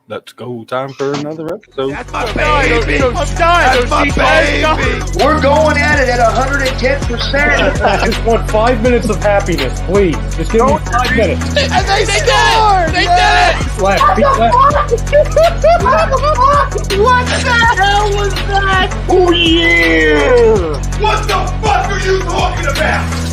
Let's go. Time for another episode. That's my baby. I'm dying. That's my baby. We're going at it at 110%. I just want 5 minutes of happiness, please. Just give me 5 minutes. And they scored. They did it. Left. What the hell was that? Oh, yeah. What the fuck are you talking about?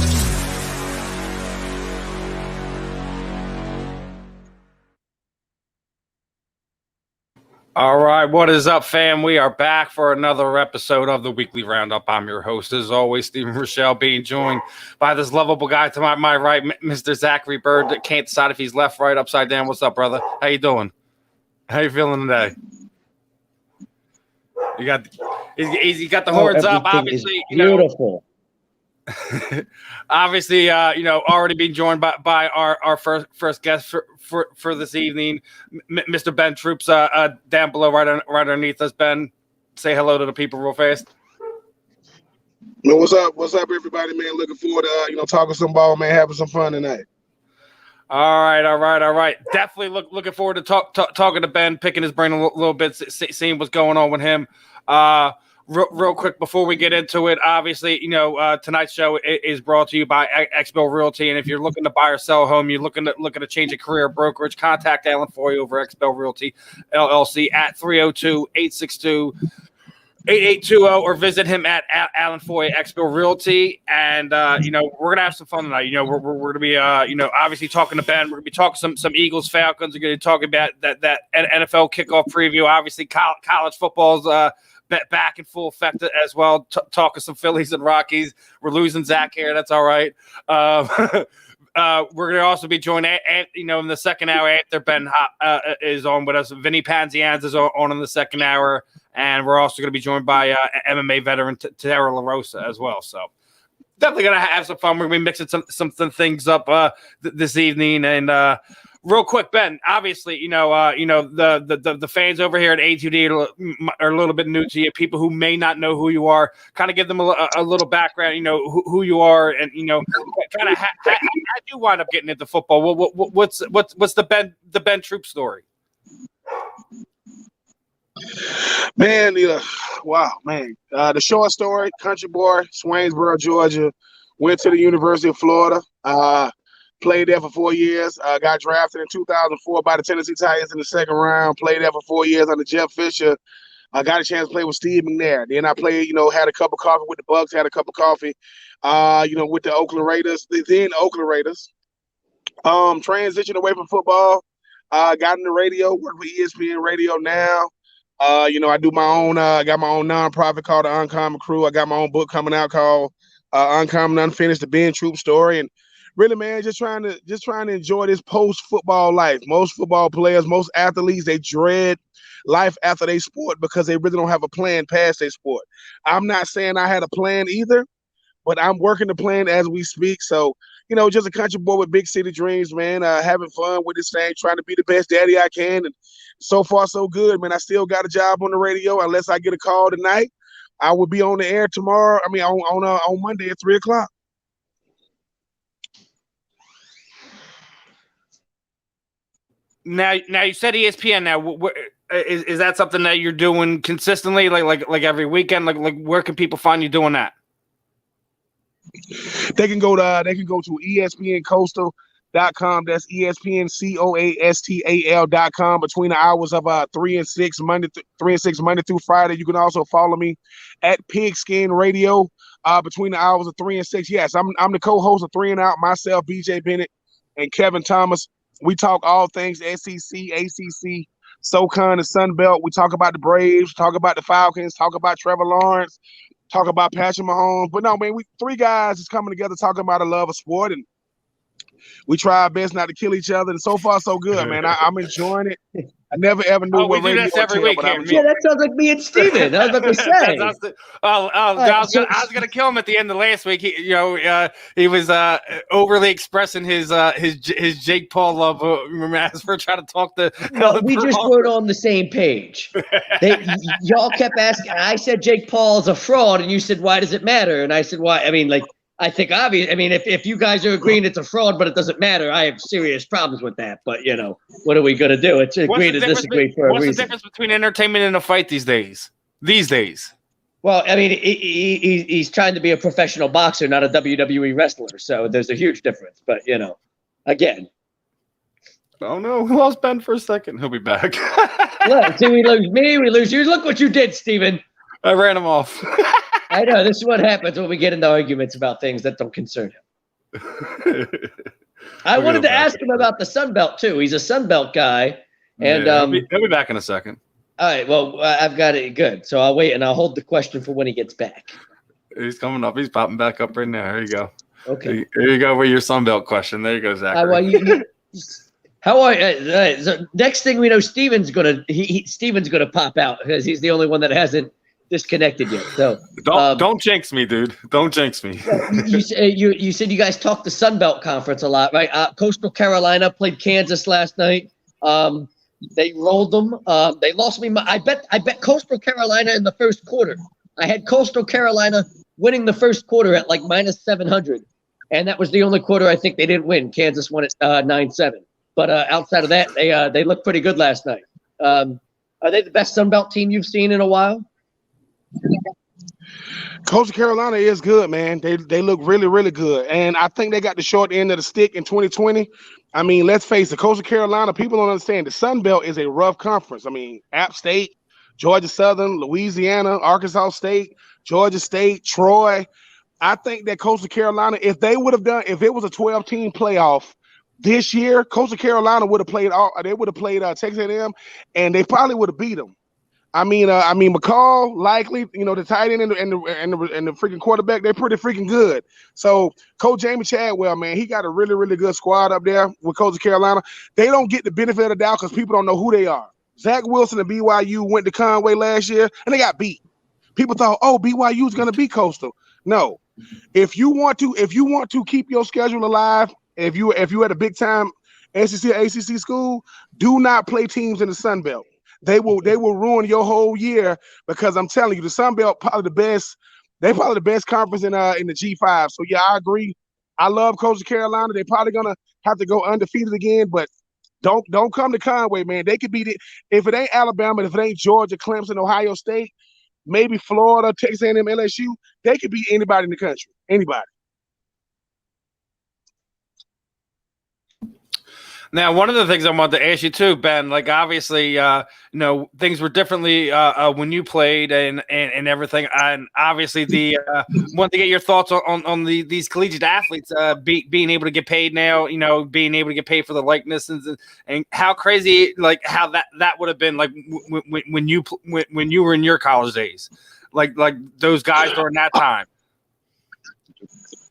All right, what is up, fam? We are back for another episode of the Weekly Roundup. I'm your host, as always, Stephen Rochelle, being joined by this lovable guy to my right, Mr. Zachary Bird, that can't decide if he's left, right, upside down. What's up, brother? How you doing? How you feeling today? You got the horns up, obviously. Beautiful. Obviously, already being joined by our first guest for this evening, Mr. Ben Troup's down below, right underneath us. Ben, say hello to the people real fast. Man, what's up? What's up, everybody, man? Looking forward to talking some ball, man, having some fun tonight. All right. Definitely looking forward to talking to Ben, picking his brain a little bit, seeing what's going on with him. Real quick before we get into it, obviously, tonight's show is brought to you by XBill Realty, and if you're looking to buy or sell a home, you're looking to change a career brokerage, contact Alan Foy over XBill Realty LLC at 302-862-8820, or visit him at Alan Foy XBill Realty. And we're gonna have some fun tonight. We're gonna be obviously talking to Ben. We're gonna be talking some Eagles, Falcons. We're gonna talk about that NFL kickoff preview. Obviously, college football's back in full effect as well. Talking some Phillies and Rockies. We're losing Zach here. That's all right. We're going to also be joined, in the second hour after Ben is on with us. Vinny Pazienza is on in the second hour, and we're also going to be joined by MMA veteran Tara Larosa as well. So definitely going to have some fun. We're going to be mixing some things up this evening. And real quick, Ben, obviously, the fans over here at A2D are a little bit new to you. People who may not know who you are, kind of give them a little background, who you are, and, kind of how you wind up getting into football. What's the Ben Troup story? Man, wow, man. The short story, country boy, Swainsboro, Georgia, went to the University of Florida, played there for 4 years, got drafted in 2004 by the Tennessee Titans in the second round, played there for 4 years under Jeff Fisher. I got a chance to play with Steve McNair. Then I played, had a cup of coffee with the Bucks, had a cup of coffee, with the Oakland Raiders, then Oakland Raiders. Transitioned away from football, got into radio, work for ESPN Radio now. I do my own, got my own nonprofit called the Uncommon Crew. I got my own book coming out called Uncommon Unfinished, the Ben Troup story. And really, man, just trying to enjoy this post-football life. Most football players, most athletes, they dread life after they sport because they really don't have a plan past their sport. I'm not saying I had a plan either, but I'm working the plan as we speak. So, just a country boy with big city dreams, man, having fun with this thing, trying to be the best daddy I can. And so far, so good, man. I still got a job on the radio. Unless I get a call tonight, I will be on the air tomorrow. I mean, on Monday at 3:00. Now you said ESPN. Now, is that something that you're doing consistently, like every weekend? Like where can people find you doing that? They can go to ESPNCoastal.com. That's ESPNCoastal.com between the hours of 3 and 6 Monday through Friday. You can also follow me at Pigskin Radio between the hours of 3 and 6. Yes, I'm the co-host of 3 and Out. Myself, BJ Bennett, and Kevin Thomas. We talk all things SEC, ACC, SoCon, and Sun Belt. We talk about the Braves, talk about the Falcons, talk about Trevor Lawrence, talk about Patrick Mahomes. But no, man, we three guys is coming together talking about a love of sport, and we try our best not to kill each other. And so far, so good, man. I'm enjoying it. I never ever knew what radio was every week. Yeah, that sounds like me and Steven. I was about to say. I was gonna kill him at the end of last week. He was overly expressing his Jake Paul love. Remember, as we're trying to talk to. No, we just weren't on the same page. Y'all kept asking. I said Jake Paul is a fraud, and you said, "Why does it matter?" And I said, "Why?" I mean, like I think obvious. I mean, if you guys are agreeing it's a fraud, but it doesn't matter, I have serious problems with that. But what are we going to do? It's agree to disagree for a reason. What's the difference between entertainment and a fight these days? Well, I mean, he's trying to be a professional boxer, not a WWE wrestler. So there's a huge difference. But again. Oh no, we lost Ben for a second. He'll be back. Look, see, we lose me, we lose you. Look what you did, Steven. I ran him off. I know. This is what happens when we get into arguments about things that don't concern him. I wanted to ask him about the Sun Belt, too. He's a Sun Belt guy. And he'll be back in a second. All right. Well, I've got it. Good. So I'll wait, and I'll hold the question for when he gets back. He's coming up. He's popping back up right now. Here you go. Okay. Here you go with your Sun Belt question. There you go, Zach. How are you? So next thing we know, Steven's gonna pop out because he's the only one that hasn't disconnected yet. So don't jinx me, dude. Don't jinx me. You said you guys talked the Sun Belt Conference a lot, right? Coastal Carolina played Kansas last night. They rolled them. They lost me. I bet Coastal Carolina in the first quarter. I had Coastal Carolina winning the first quarter at like minus 700, and that was the only quarter I think they didn't win. Kansas won at 9-7. But outside of that, they looked pretty good last night. Are they the best Sun Belt team you've seen in a while? Coastal Carolina is good, man. They look really, really good. And I think they got the short end of the stick in 2020. I mean, let's face it, Coastal Carolina, people don't understand. The Sun Belt is a rough conference. I mean, App State, Georgia Southern, Louisiana, Arkansas State, Georgia State, Troy. I think that Coastal Carolina, if it was a 12-team playoff this year, Coastal Carolina would have played Texas A&M, and they probably would have beat them. I mean, McCall, likely, the tight end and the freaking quarterback, they're pretty freaking good. So, Coach Jamie Chadwell, man, he got a really, really good squad up there with Coastal Carolina. They don't get the benefit of the doubt because people don't know who they are. Zach Wilson and BYU went to Conway last year, and they got beat. People thought, BYU is going to beat Coastal. No. If you want to keep your schedule alive, if you at a big time SEC or ACC school, do not play teams in the Sun Belt. They will ruin your whole year because I'm telling you, the Sun Belt probably the best. They probably the best conference in the G5. So yeah, I agree. I love Coastal Carolina. They're probably gonna have to go undefeated again, but don't come to Conway, man. They could beat it if it ain't Alabama, if it ain't Georgia, Clemson, Ohio State, maybe Florida, Texas A&M, LSU. They could beat anybody in the country. Anybody. Now, one of the things I wanted to ask you too, Ben, like obviously, things were differently when you played and everything, and obviously wanted to get your thoughts on these collegiate athletes being able to get paid now, being able to get paid for the likeness and how crazy, like how that would have been like when you were in your college days, like those guys during that time.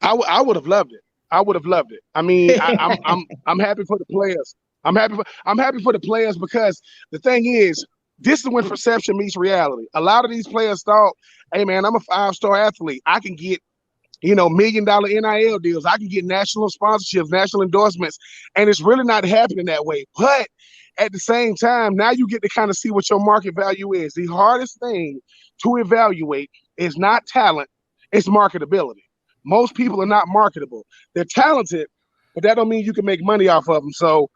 I would have loved it. I would have loved it. I mean, I'm happy for the players. I'm happy for the players because the thing is, this is when perception meets reality. A lot of these players thought, hey man, I'm a 5-star athlete. I can get, $1 million NIL deals. I can get national sponsorships, national endorsements. And it's really not happening that way. But at the same time, now you get to kind of see what your market value is. The hardest thing to evaluate is not talent, it's marketability. Most people are not marketable. They're talented, but that don't mean you can make money off of them. So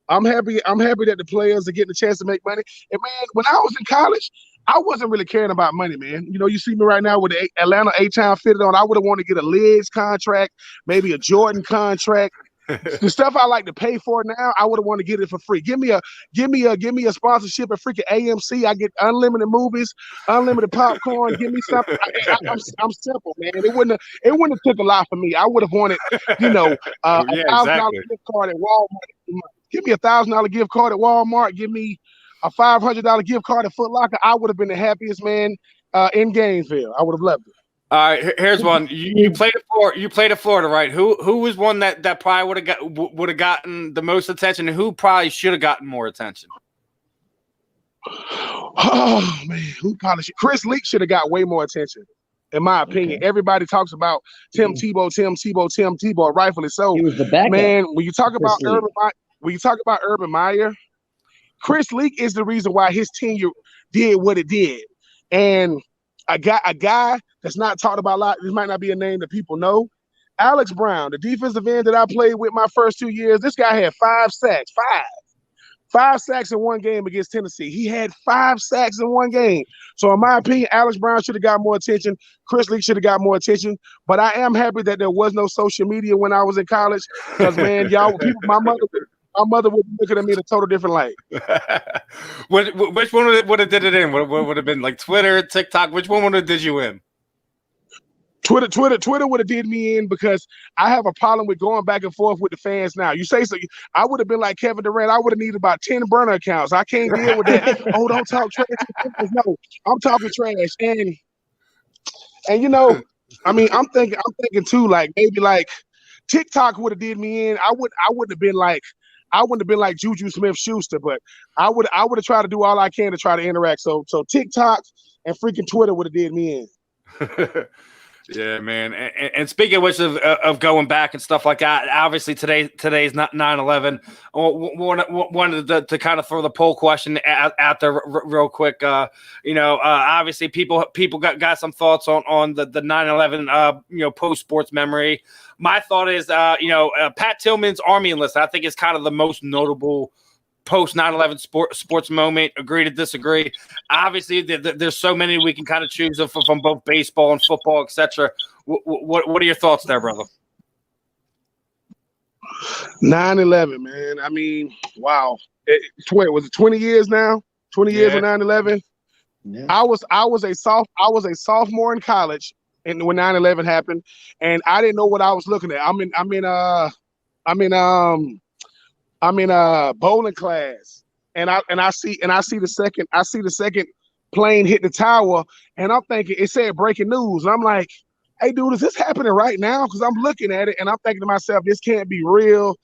I'm happy that the players are getting a chance to make money. And man, when I was in college, I wasn't really caring about money, man. You see me right now with the Atlanta A-Town fitted on. I would have wanted to get a Lids contract, maybe a Jordan contract. The stuff I like to pay for now, I would have wanted to get it for free. Give me a sponsorship at freaking AMC. I get unlimited movies, unlimited popcorn. Give me something. I'm simple, man. It wouldn't have took a lot for me. I would have wanted, a $1,000 gift card at Walmart. Give me a $1,000 gift card at Walmart. Give me a $500 gift card at Foot Locker. I would have been the happiest man in Gainesville. I would have loved it. All right, here's one. You played at Florida, right? Who was one that probably would have gotten the most attention, and who probably should have gotten more attention? Oh man, who probably should? Chris Leak should have got way more attention, in my opinion. Okay. Everybody talks about Tim Tebow, rightfully so. He was the backup. Man, when you talk about Urban Meyer, Chris Leak is the reason why his tenure did what it did, and a guy that's not talked about a lot. This might not be a name that people know. Alex Brown, the defensive end that I played with my first 2 years, this guy had 5 sacks. Five sacks in one game against Tennessee. He had 5 sacks in one game. So in my opinion, Alex Brown should have got more attention. Chris Lee should have got more attention. But I am happy that there was no social media when I was in college. Because man, my mother would be looking at me in a total different light. Which one would have did it in? Would have been like Twitter, TikTok? Which one would have did you in? Twitter would have did me in because I have a problem with going back and forth with the fans now. You say so, I would have been like Kevin Durant. I would have needed about 10 burner accounts. I can't deal with that. Oh, don't talk trash. No, I'm talking trash. And you know, I mean, I'm thinking too, like maybe like TikTok would have did me in. I wouldn't have been like Juju Smith-Schuster, but I would have tried to do all I can to try to interact. So TikTok and freaking Twitter would have did me in. Yeah, man. And speaking of which of going back and stuff like that, obviously today's not 9/11. Wanted to kind of throw the poll question out there real quick. Obviously people got some thoughts on the 9/11 post sports memory. My thought is Pat Tillman's Army Enlistment, I think, is kind of the most notable post 9/11 sports moment. Agree to disagree. Obviously, there's so many we can kind of choose from both baseball and football, etc. What are your thoughts there, brother? 9/11, man. I mean, wow. Was it 20 years now? 20 years of 9/11. Yeah. I was a sophomore in college, and when 9/11 happened, and I didn't know what I was looking at. I'm in bowling class, and I see the second plane hit the tower, and I'm thinking it said breaking news, and I'm like, hey dude, is this happening right now? Because I'm looking at it and I'm thinking to myself, this can't be real.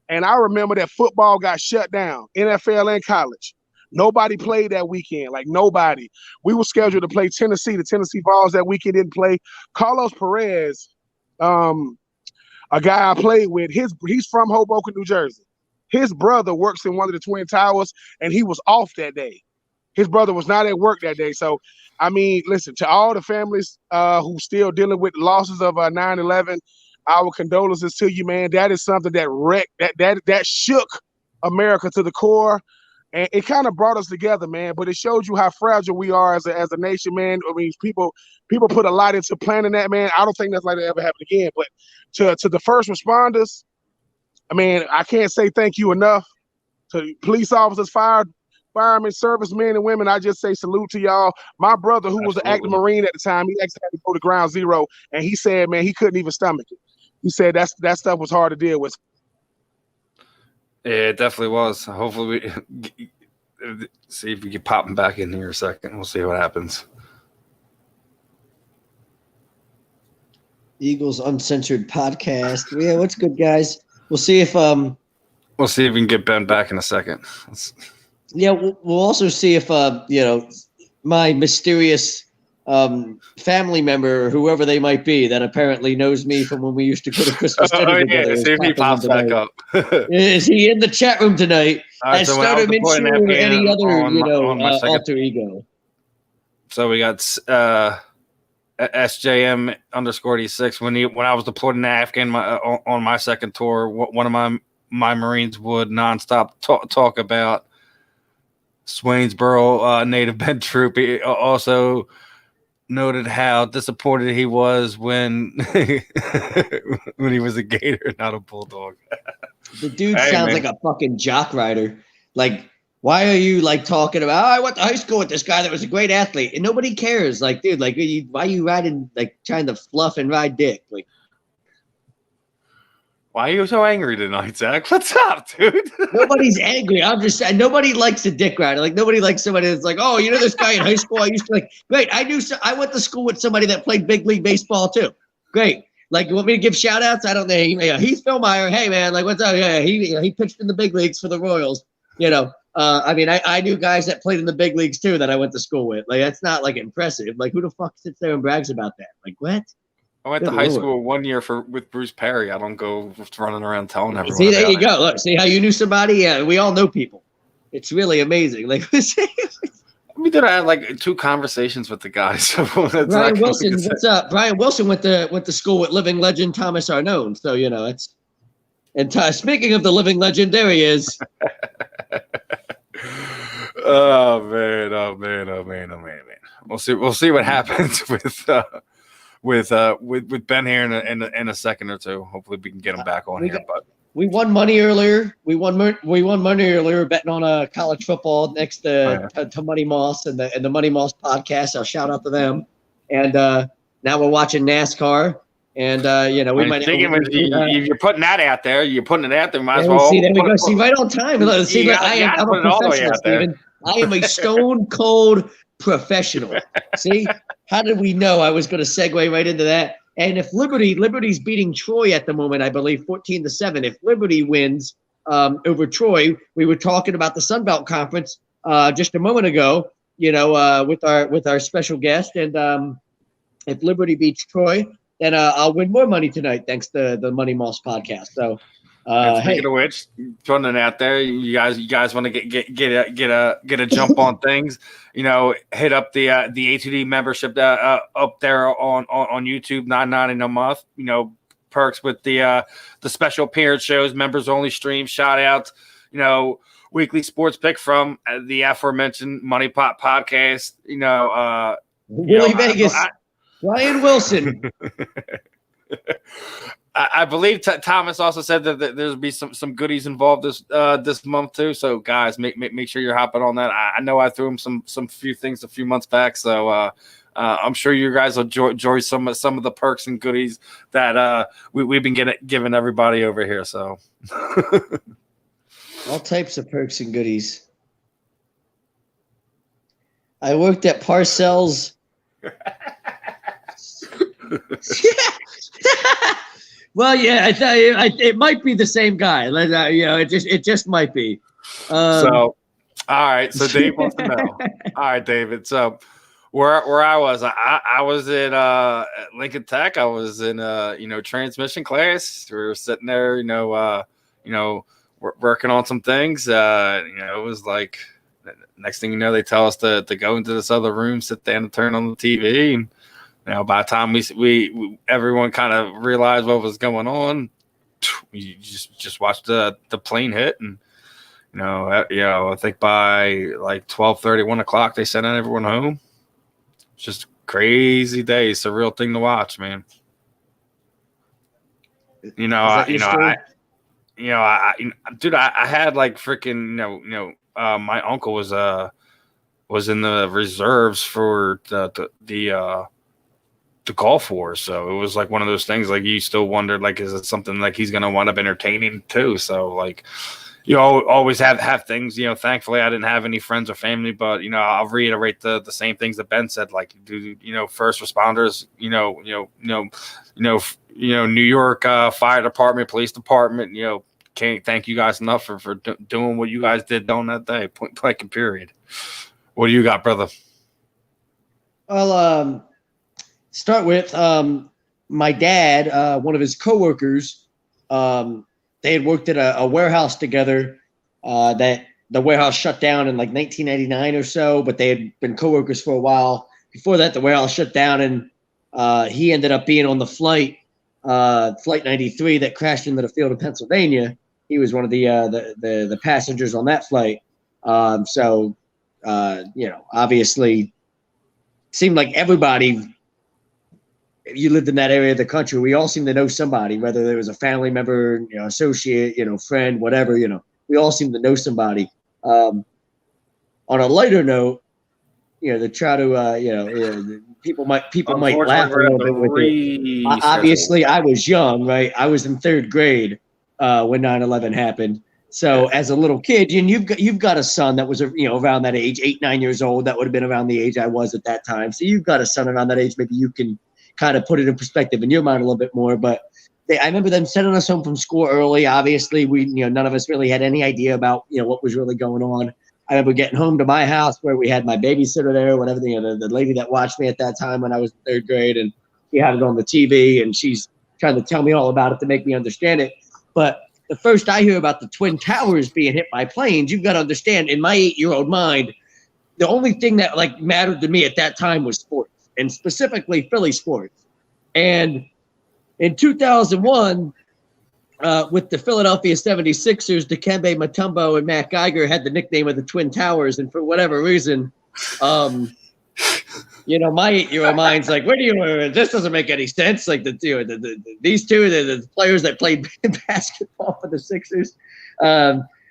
And I remember that football got shut down, NFL and college. Nobody played that weekend, like nobody. We were scheduled to play Tennessee. The Tennessee Vols that weekend didn't play. Carlos Perez, a guy I played with, he's from Hoboken, New Jersey. His brother works in one of the Twin Towers, and he was off that day. His brother was not at work that day. So, I mean, listen, to all the families who still dealing with losses of 9/11, our condolences to you, man. That is something that wrecked, that shook America to the core. And it kind of brought us together, man. But it showed you how fragile we are as a nation, man. I mean, people put a lot into planning that, man. I don't think that's likely to ever happen again. But to the first responders, I mean, I can't say thank you enough. To police officers, firemen, servicemen and women, I just say salute to y'all. My brother, who was an active Marine at the time, he actually had to go to ground zero, and he said, man, he couldn't even stomach it. He said that stuff was hard to deal with. Yeah, it definitely was. Hopefully we see if we can pop him back in here a second. We'll see what happens. Eagles Uncensored Podcast. Yeah, what's good, guys? We'll see if we can get Ben back in a second. Yeah, we'll also see if my mysterious family member, whoever they might be, that apparently knows me from when we used to go to Christmas dinner together. See if he pops back up. Is he in the chat room tonight? Right, As so Starter Minshew or any other alter ego? So we got SJM _86 when I was deployed in Afghan on my second tour. One of my Marines would nonstop talk about Swainsboro native Ben Troup. He also noted how disappointed he was when he was a Gator, not a Bulldog. The dude sounds like a fucking jock rider. Like, why are you like talking about? I went to high school with this guy that was a great athlete, and nobody cares. Like, dude, like, why are you riding, like, trying to fluff and ride dick? Like, why are you so angry tonight, Zach? What's up, dude? Nobody's angry. I'm just saying, nobody likes a dick rider. Like, nobody likes somebody that's like, oh, you know this guy in high school I used to like. Great, I went to school with somebody that played big league baseball too. Great. Like, you want me to give shout outs? I don't know. Heath Philmeyer. Hey man, like, what's up? Yeah, he pitched in the big leagues for the Royals. I mean, I knew guys that played in the big leagues too that I went to school with. Like, that's not like impressive. Like, who the fuck sits there and brags about that? Like, what? I went to high school 1 year with Bruce Perry. I don't go running around telling everyone. See, there you go. Look, see how you knew somebody? Yeah, we all know people. It's really amazing. Like, I mean, did I have like 2 conversations with the guys. Brian Wilson, what's up? Brian Wilson went to school with living legend Thomas Arnone. So it's. And speaking of the living legend, there he is. Oh man. We'll see what happens with Ben here in a second or two. Hopefully we can get him back on here. But we won money earlier. We won money earlier betting on college football next to Money Moss and the Money Moss podcast. I'll shout out to them. And now we're watching NASCAR. And we might. You're putting that out there. You're putting it out there. Might as well. See, there we go. See, right on time. See, I'm a professional, Steven. I am a stone cold professional. See, how did we know I was going to segue right into that? And if Liberty's beating Troy at the moment, I believe 14-7. If Liberty wins over Troy, we were talking about the Sun Belt Conference just a moment ago. With our special guest, and if Liberty beats Troy, then I'll win more money tonight thanks to the Money Moss podcast. So, speaking of which, putting it out there, you guys want to get a jump on things, hit up the A2D membership up there on YouTube, $9.99 a month. Perks with the special appearance shows, members only streams, shout outs, weekly sports pick from the aforementioned Money Pot podcast. Willie Vegas. Ryan Wilson. I believe Thomas also said that there'll be some goodies involved this month too. So guys, make sure you're hopping on that. I know I threw him some few things a few months back, so I'm sure you guys will enjoy some of the perks and goodies that we've been giving everybody over here. So all types of perks and goodies. I worked at Parcells. Well, yeah, it might be the same guy. It just might be. So, all right. So Dave wants to know. All right, David. So, where I was at Lincoln Tech. I was in transmission class. We were sitting there, working on some things. It was like next thing you know, they tell us to go into this other room, sit down, and turn on the TV. And by the time we everyone kind of realized what was going on, you just watched the plane hit, and I think by like 12:30, 1 o'clock, they sent everyone home. It's just a crazy day. It's a real thing to watch, man. Dude, I had like freaking, my uncle was in the reserves for the Gulf War, so it was like one of those things. Like you still wondered, like, is it something like he's gonna wind up entertaining too? So like, always have things. Thankfully, I didn't have any friends or family, but I'll reiterate the same things that Ben said. Like, first responders, New York Fire Department, Police Department, can't thank you guys enough for doing what you guys did on that day. Point blank and period. What do you got, brother? Well, start with my dad. One of his coworkers, they had worked at a warehouse together. That the warehouse shut down in like 1999 or so, but they had been coworkers for a while. Before that, the warehouse shut down, and he ended up being on the flight 93 that crashed into the field of Pennsylvania. He was one of the passengers on that flight. Obviously, seemed like everybody. You lived in that area of the country. We all seem to know somebody, whether there was a family member, associate, friend, whatever. We all seem to know somebody. On a lighter note, to try to, people might laugh a little bit with it. Obviously, I was young, right? I was in third grade when 9/11 happened. So as a little kid, and you've got a son that was around that age, 8, 9 years old. That would have been around the age I was at that time. So you've got a son around that age. Maybe you can kind of put it in perspective in your mind a little bit more. But I remember them sending us home from school early. Obviously, we none of us really had any idea about what was really going on. I remember getting home to my house where we had my babysitter there, whatever, the lady that watched me at that time when I was in third grade, and she had it on the TV, and she's trying to tell me all about it to make me understand it. But the first I hear about the Twin Towers being hit by planes, you've got to understand, in my 8-year-old mind, the only thing that like mattered to me at that time was sports, and specifically Philly sports. And in 2001, with the Philadelphia 76ers, Dikembe Mutombo and Matt Geiger had the nickname of the Twin Towers, and for whatever reason, my 8-year-old mind's like, "What do you? This doesn't make any sense." Like these two, the players that played basketball for the Sixers.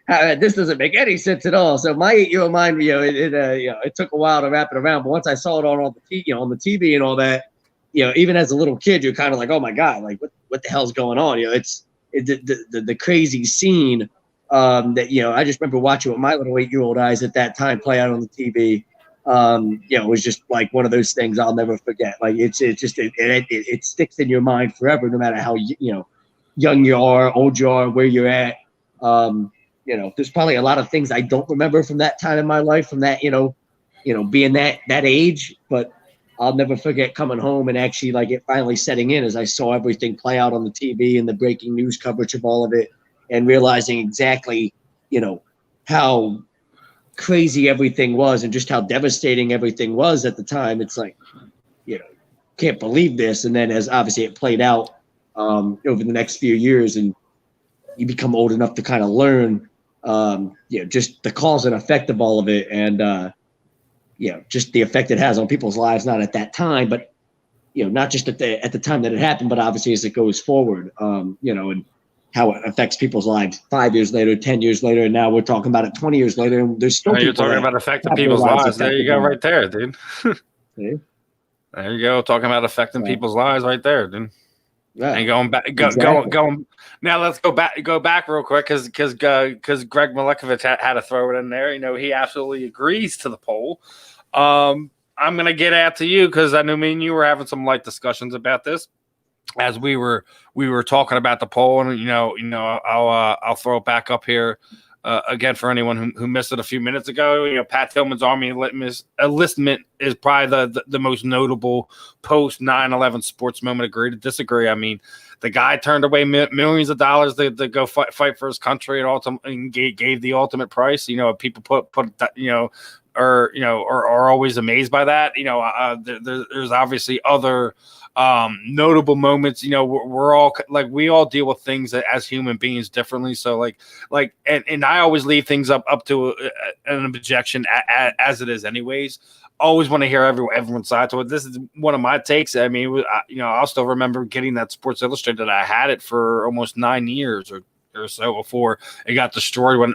This doesn't make any sense at all. So my 8-year-old mind, it took a while to wrap it around, but once I saw it on the TV and all that, even as a little kid, you're kind of like, oh my God, like what the hell's going on? It's the crazy scene that I just remember watching with my little 8-year-old eyes at that time play out on the TV. It was just like one of those things I'll never forget. Like it sticks in your mind forever, no matter how young you are, old you are, where you're at. There's probably a lot of things I don't remember from that time in my life, from that, being that age, but I'll never forget coming home and actually like it finally setting in as I saw everything play out on the TV and the breaking news coverage of all of it, and realizing exactly, how crazy everything was and just how devastating everything was at the time. It's like, can't believe this. And then as obviously it played out over the next few years, and you become old enough to kind of learn, just the cause and effect of all of it, and just the effect it has on people's lives, not at that time, but not just at the time that it happened, but obviously as it goes forward, and how it affects people's lives 5 years later, 10 years later, and now we're talking about it 20 years later, and there's still you're talking about affecting people's lives. There you go, right there, dude. See? There you go, talking about affecting people's lives, right there, dude. Yeah. And going back, going. Now let's go back real quick because Greg Milekovic had to throw it in there. He absolutely agrees to the poll. I'm gonna get out to you because I know me and you were having some light discussions about this as we were talking about the poll, and I'll throw it back up here again for anyone who missed it a few minutes ago. Pat Tillman's Army Enlistment is probably the most notable post 9/11 sports moment. Agree to disagree? I mean, the guy turned away millions of dollars to go fight for his country and gave the ultimate price. People put that, are always amazed by that. There's obviously other notable moments. We're all like, we all deal with things as human beings differently. So and I always leave things up to an objection as it is anyways. Always want to hear everyone's side to it. This is one of my takes. I mean, I'll still remember getting that Sports Illustrated. I had it for almost 9 years or so before it got destroyed when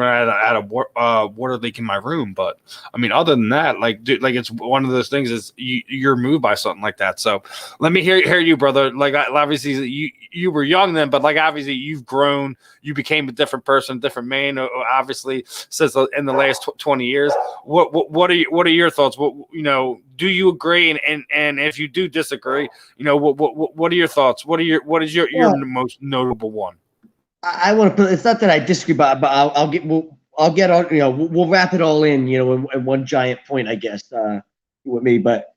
I had a water leak in my room. But I mean, other than that, it's one of those things is you're moved by something like that. So let me hear you, brother. Like, obviously you were young then, but obviously you've grown, you became a different person, a different man, obviously since in the last 20 years. What are your thoughts? Do you agree? And if you do disagree, what are your thoughts? What is your most notable one? I want to put. It's not that I disagree, but I'll get on. We'll wrap it all in. In one giant point, I guess, with me. But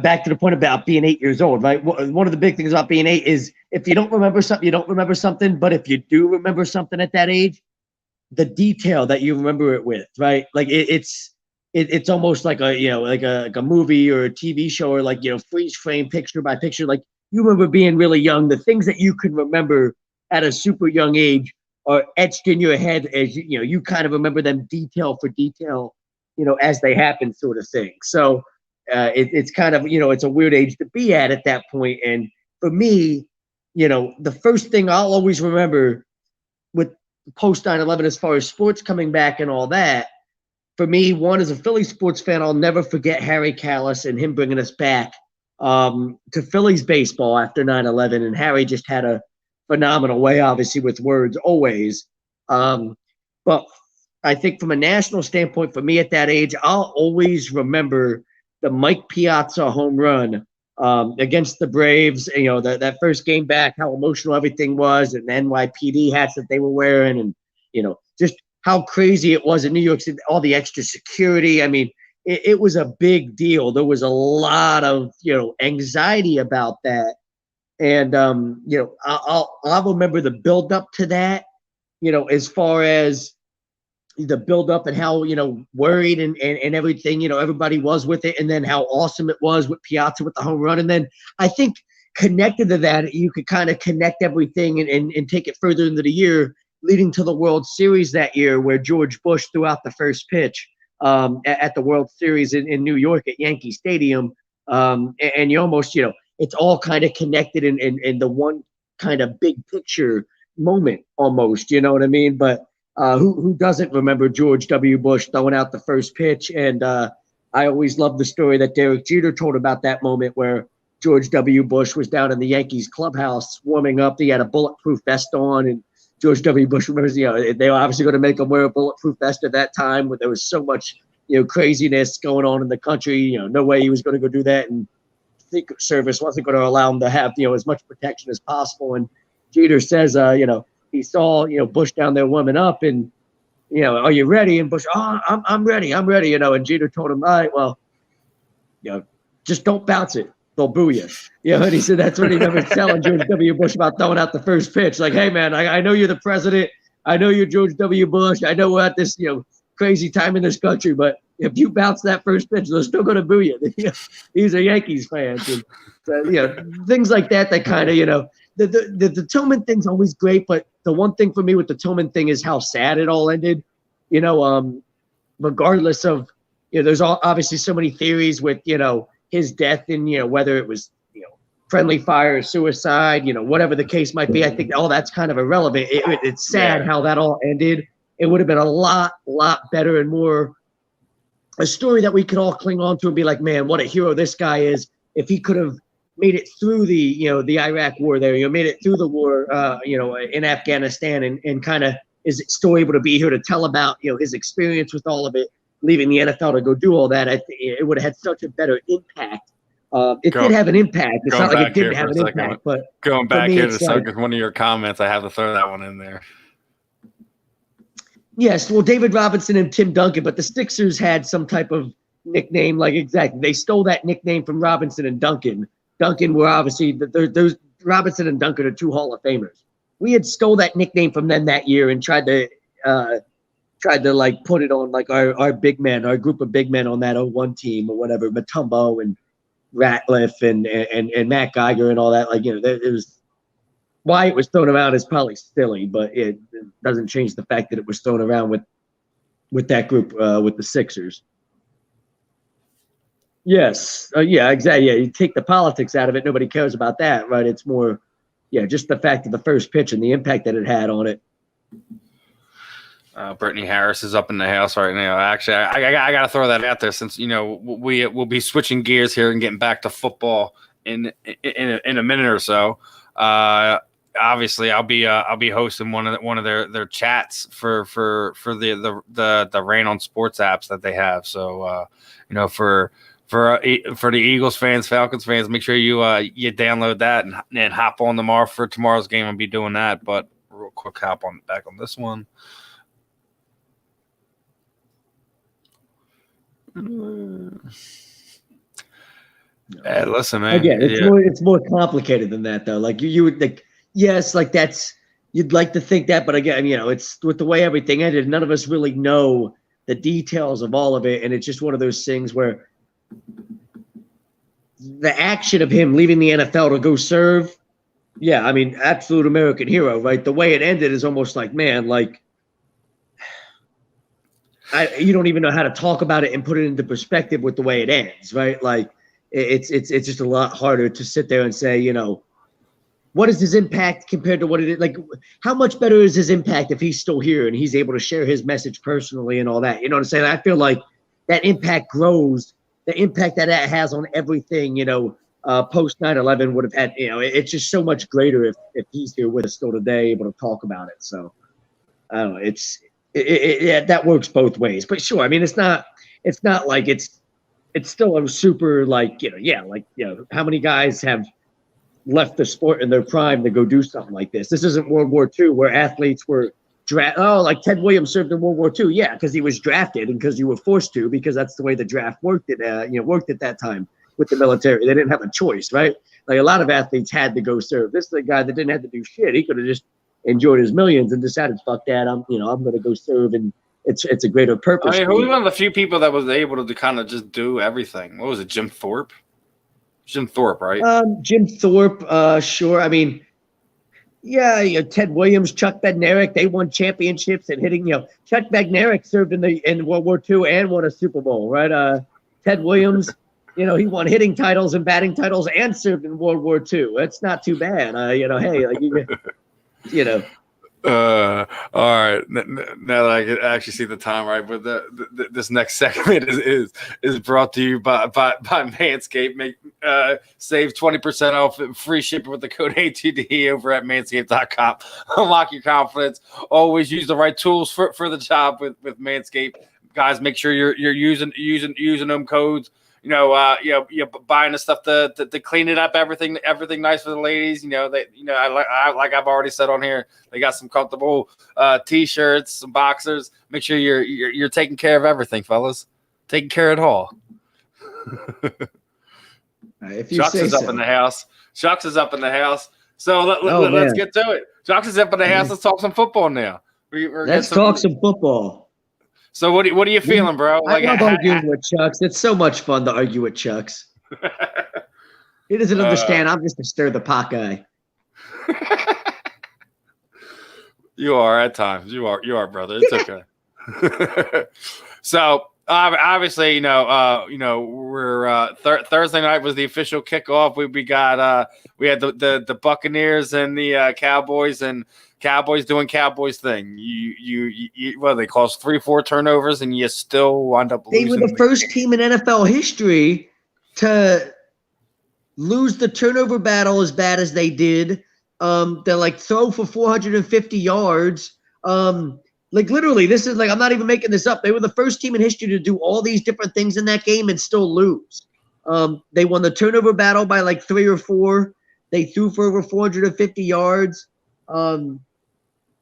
back to the point about being 8 years old, right? One of the big things about being 8 is if you don't remember something, you don't remember something. But if you do remember something at that age, the detail that you remember it with, right? Like it's almost like a movie or a TV show, or freeze frame, picture by picture. Like you remember being really young. The things that you can remember at a super young age are etched in your head as you kind of remember them detail for detail, as they happen, sort of thing. So it's kind of, it's a weird age to be at that point. And for me, the first thing I'll always remember with post 9/11, as far as sports coming back and all that, for me, one, as a Philly sports fan, I'll never forget Harry Callis and him bringing us back to Phillies baseball after 9/11. And Harry just had a phenomenal way, obviously, with words always. But I think from a national standpoint, for me at that age, I'll always remember the Mike Piazza home run against the Braves. That first game back, how emotional everything was, and the NYPD hats that they were wearing, and just how crazy it was in New York City, all the extra security. I mean, it was a big deal. There was a lot of anxiety about that. And, I'll remember the build up to that, as far as the build up and how, worried and everything, everybody was with it. And then how awesome it was with Piazza with the home run. And then I think connected to that, you could kind of connect everything and take it further into the year, leading to the World Series that year where George Bush threw out the first pitch at the World Series in New York at Yankee Stadium. And you almost, it's all kind of connected in the one kind of big picture moment almost, you know what I mean? But who doesn't remember George W. Bush throwing out the first pitch? And I always love the story that Derek Jeter told about that moment where George W. Bush was down in the Yankees clubhouse warming up. He had a bulletproof vest on, and George W. Bush remembers, they were obviously going to make him wear a bulletproof vest at that time when there was so much, craziness going on in the country. No way he was going to go do that. And Secret Service wasn't going to allow him to have, as much protection as possible. And Jeter says, he saw, Bush down there warming up and, are you ready? And Bush, I'm ready. And Jeter told him, all right, well, just don't bounce it. They'll boo you. And he said that's what he remembers telling George W. Bush about throwing out the first pitch. Like, hey, man, I know you're the president. I know you're George W. Bush. I know we're at this, crazy time in this country, but if you bounce that first pitch, they're still going to boo you. These are Yankees fans. And, things like that kind of, the Tillman thing's always great, but the one thing for me with the Tillman thing is how sad it all ended. Regardless of, there's obviously so many theories with, his death and, whether it was, friendly fire or suicide, whatever the case might be. I think all that's kind of irrelevant. It's sad how that all ended. It would have been a lot better and more a story that we could all cling on to and be like, man, what a hero this guy is. If he could have made it through the, the Iraq war there, made it through the war, in Afghanistan and kind of is still able to be here to tell about, his experience with all of it, leaving the NFL to go do all that. It would have had such a better impact. It did have an impact. It's not like it didn't have an impact, but going back here to second, one of your comments, I have to throw that one in there. Yes, well, David Robinson and Tim Duncan, but the Sixers had some type of nickname, like exactly. They stole that nickname from Robinson and Duncan. Duncan were obviously those Robinson and Duncan are two Hall of Famers. We had stole that nickname from them that year and tried to like put it on like our big men, our group of big men on that 01 team or whatever, Mutombo and Ratliff and Matt Geiger and all that. Like, it was why it was thrown around is probably silly, but it doesn't change the fact that it was thrown around with that group, with the Sixers. Yes. Yeah, exactly. Yeah. You take the politics out of it. Nobody cares about that, right? It's more, just the fact of the first pitch and the impact that it had on it. Brittany Harris is up in the house right now. Actually, I got to throw that out there since, we'll be switching gears here and getting back to football in a minute or so. Obviously, I'll be hosting one of their chats for the Rain on Sports apps that they have. So for the Eagles fans, Falcons fans, make sure you download that and hop on tomorrow for tomorrow's game. I'll be doing that. But real quick, hop on back on this one. Listen, man. Again, it's more complicated than that, though. Like you would like. Yes, like you'd like to think that, but again, it's with the way everything ended, none of us really know the details of all of it. And it's just one of those things where the action of him leaving the NFL to go serve, absolute American hero, right? The way it ended is almost like, man, like you don't even know how to talk about it and put it into perspective with the way it ends, right? Like it's just a lot harder to sit there and say, what is his impact compared to what it is? Like, how much better is his impact if he's still here and he's able to share his message personally and all that? You know what I'm saying? I feel like that impact grows. The impact that has on everything, post 9/11 would have had, it's just so much greater if he's here with us still today, able to talk about it. So, I don't know. That works both ways. But sure, I mean, it's not like it's still a super like, how many guys have left the sport in their prime to go do something like this? This isn't World War II where athletes were like Ted Williams served in World War II. Yeah, because he was drafted and because you were forced to, because that's the way the draft worked at that time with the military. They didn't have a choice, right? Like a lot of athletes had to go serve. This is a guy that didn't have to do shit. He could have just enjoyed his millions and decided, fuck that, I'm going to go serve and it's a greater purpose. I mean, who was one of the few people that was able to kind of just do everything? What was it, Jim Thorpe? Jim Thorpe, right? Jim Thorpe, sure. I mean, yeah, Ted Williams, Chuck Bednarik, they won championships and hitting. Chuck Bednarik served in World War II and won a Super Bowl, right? Ted Williams, he won hitting titles and batting titles and served in World War II. That's not too bad. Hey, all right. Now that I can actually see the time, right? But this next segment is brought to you by Manscaped. Save 20% off free shipping with the code ATD over at manscaped.com. Unlock your confidence. Always use the right tools for the job with Manscaped. Guys, make sure you're using them codes. Buying the stuff to clean it up, everything nice for the ladies. Like I've already said on here, they got some comfortable t-shirts, some boxers. Make sure you're taking care of everything, fellas. Taking care of it all. If you Chucks say is so. up in the house. Chucks is up in the house. So let's get to it. Chucks is up in the house. Let's talk some football now. Let's talk some football. So what are you feeling, bro? I love arguing with Chucks. It's so much fun to argue with Chucks. He doesn't understand. I'm just a stir the pot guy. You are at times. You are, brother. It's okay. So obviously, we're Thursday night was the official kickoff. We had the Buccaneers and the Cowboys, and Cowboys doing Cowboys thing. They caused 3-4 turnovers, and you still wound up losing. They were the first team in NFL history to lose the turnover battle as bad as they did. They're throw for 450 yards. Literally, this is I'm not even making this up. They were the first team in history to do all these different things in that game and still lose. They won the turnover battle by 3 or 4. They threw for over 450 yards.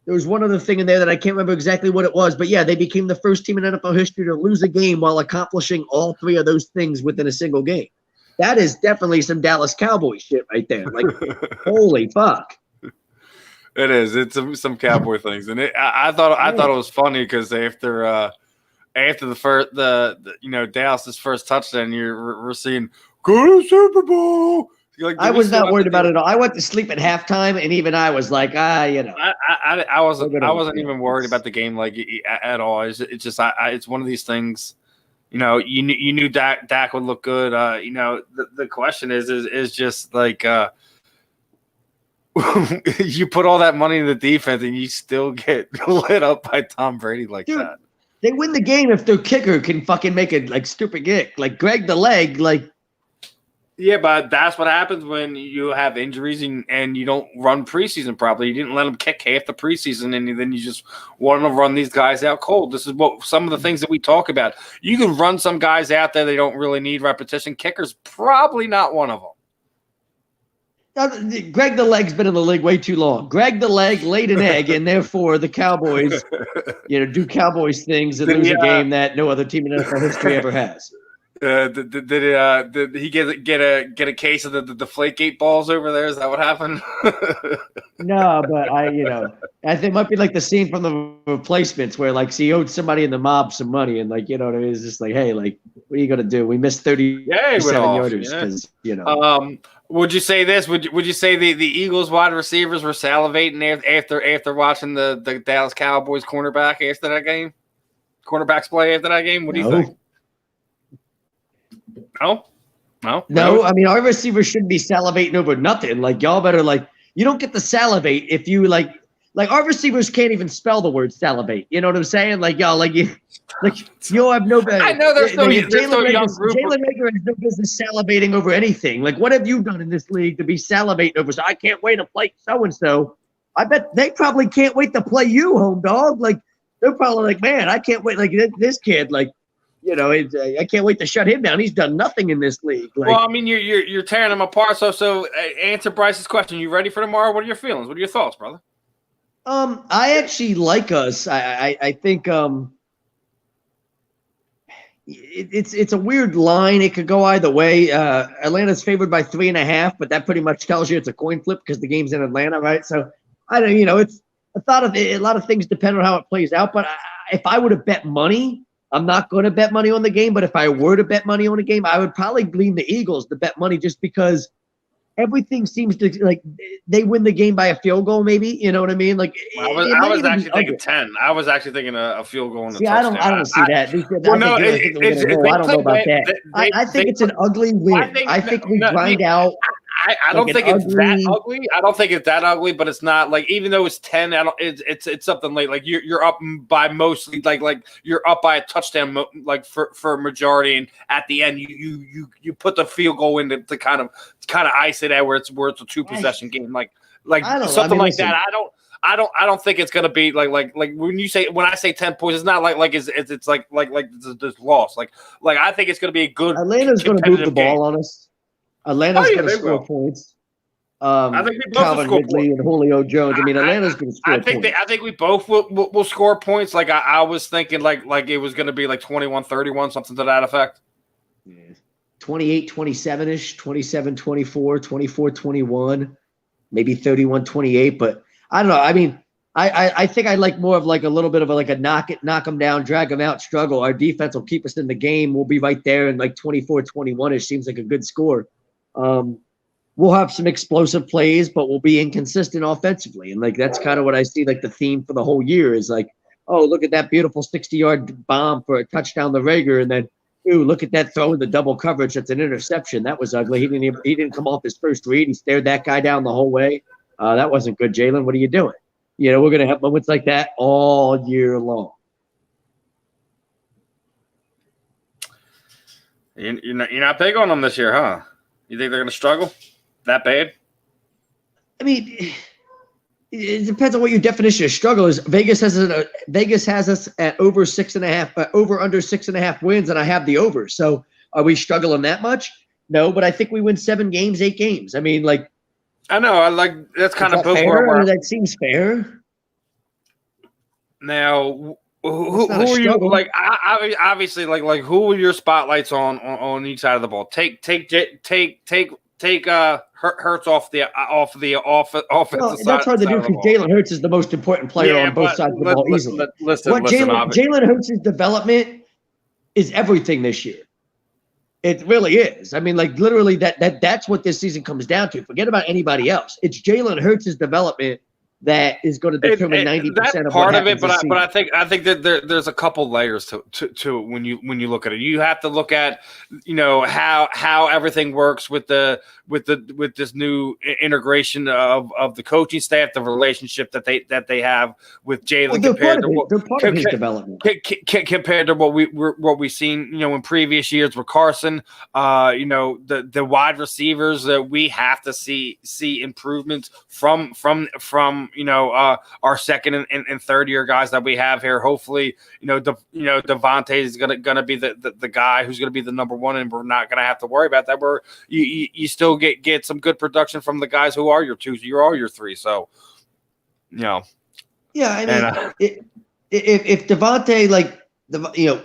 There was one other thing in there that I can't remember exactly what it was, but yeah, they became the first team in NFL history to lose a game while accomplishing all 3 of those things within a single game. That is definitely some Dallas Cowboy shit right there. Holy fuck. It is. It's some Cowboy things, and I thought it was funny because after the first Dallas's first touchdown, we're seeing go to Super Bowl. I was not worried about it at all. I went to sleep at halftime, and even I was like, I wasn't even worried about the game at all. It's just it's one of these things. You knew Dak would look good. The question is just you put all that money in the defense and you still get lit up by Tom Brady that. They win the game if their kicker can fucking make a stupid kick, Greg the leg, Yeah, but that's what happens when you have injuries and you don't run preseason properly. You didn't let them kick half the preseason, and then you just want to run these guys out cold. This is what some of the things that we talk about. You can run some guys out there; they don't really need repetition. Kickers probably not one of them. Greg the leg's been in the league way too long. Greg the leg laid an egg, and therefore the Cowboys, do Cowboys things and lose a game that no other team in NFL history ever has. Did he get a case of the Deflategate balls over there? Is that what happened? No, but I think it might be the scene from The Replacements where he owed somebody in the mob some money, and it's just hey, what are you gonna do? We missed 37 yarders because Would you say this? Would you say the Eagles wide receivers were salivating after watching the Dallas Cowboys cornerbacks play after that game? What do you think? No. I mean, our receivers shouldn't be salivating over nothing. Y'all better you don't get to salivate if you our receivers can't even spell the word salivate. You know what I'm saying? Y'all you have no. I know there's no young group. Jalen Rager has no business salivating over anything. What have you done in this league to be salivating over? So I can't wait to play so and so. I bet they probably can't wait to play you, home dog. They're probably man, I can't wait. This kid, I can't wait to shut him down. He's done nothing in this league. Well, I mean, you're tearing him apart. So answer Bryce's question. You ready for tomorrow? What are your feelings? What are your thoughts, brother? I actually like us. I think it's a weird line. It could go either way. Atlanta's favored by 3.5, but that pretty much tells you it's a coin flip because the game's in Atlanta, right? So I don't. It's a lot of things depend on how it plays out, but if I would have bet money, I'm not going to bet money on the game. But if I were to bet money on the game, I would probably lean the Eagles to bet money just because everything seems to like they win the game by a field goal. Maybe you know what I mean. Like I was actually thinking 10. I was actually thinking a field goal and a touchdown. I don't see that. I don't know about that. I think it's an ugly win. I think we grind out. I don't think it's that ugly. I don't think it's that ugly, but it's not like even though it's 10, it's something like you're up by mostly like you're up by a touchdown like for a majority, and at the end you put the field goal in to kind of ice it out where it's a 2-possession game like something like that. I don't think it's gonna be like when I say 10 points, it's not like it's like this loss. Like I think it's gonna be a good. Atlanta's gonna move the ball on us. Atlanta's going to score points. I think we both Calvin Ridley and Julio Jones. I mean, Atlanta's going to score points. I think we both will score points. Like I was thinking, like it was going to be like 21-31, something to that effect. 28-27-ish, 27-24, 24-21, maybe 31-28. But I don't know. I mean, I think I like more of like a little bit of a knock them down, drag them out struggle. Our defense will keep us in the game. We'll be right there, and like 24-21-ish seems like a good score. We'll have some explosive plays, but we'll be inconsistent offensively. And like that's kind of what I see like the theme for the whole year is like, oh, look at that beautiful 60-yard bomb for a touchdown to Rager, and then ooh, look at that throw in the double coverage. That's an interception. That was ugly. He didn't come off his first read. He stared that guy down the whole way. That wasn't good, Jalen. What are you doing? You know, we're gonna have moments like that all year long. You're not big on them this year, huh? You think they're going to struggle that bad? I mean, it depends on what your definition of struggle is. Vegas has us at over 6.5, over under 6.5 wins, and I have the over. So, are we struggling that much? No, but I think we win 7 games, 8 games. I mean, like, I know. I like that's kind of both fair. That seems fair. Now, who are you like? Obviously, like who are your spotlights on each side of the ball? Take Hurts off the offensive well, side. That's hard to do because Jalen Hurts is the most important player on both sides of the ball easily. Jalen Hurts' development is everything this year. It really is. I mean, like literally that's what this season comes down to. Forget about anybody else. It's Jalen Hurts' development that is going to determine 90% of part what of it. But I think that there's a couple layers to when you look at it. You have to look at how everything works with this new integration of the coaching staff, the relationship that they have with Jalen compared to his development compared to what we've seen in previous years with Carson. The wide receivers that we have to see improvements from our second and third year guys that we have here. Hopefully, Devontae is gonna be the guy who's gonna be the number one, and we're not gonna have to worry about that. Where you still get some good production from the guys who are your 2s, you are your 3. So, yeah, I mean, if Devontae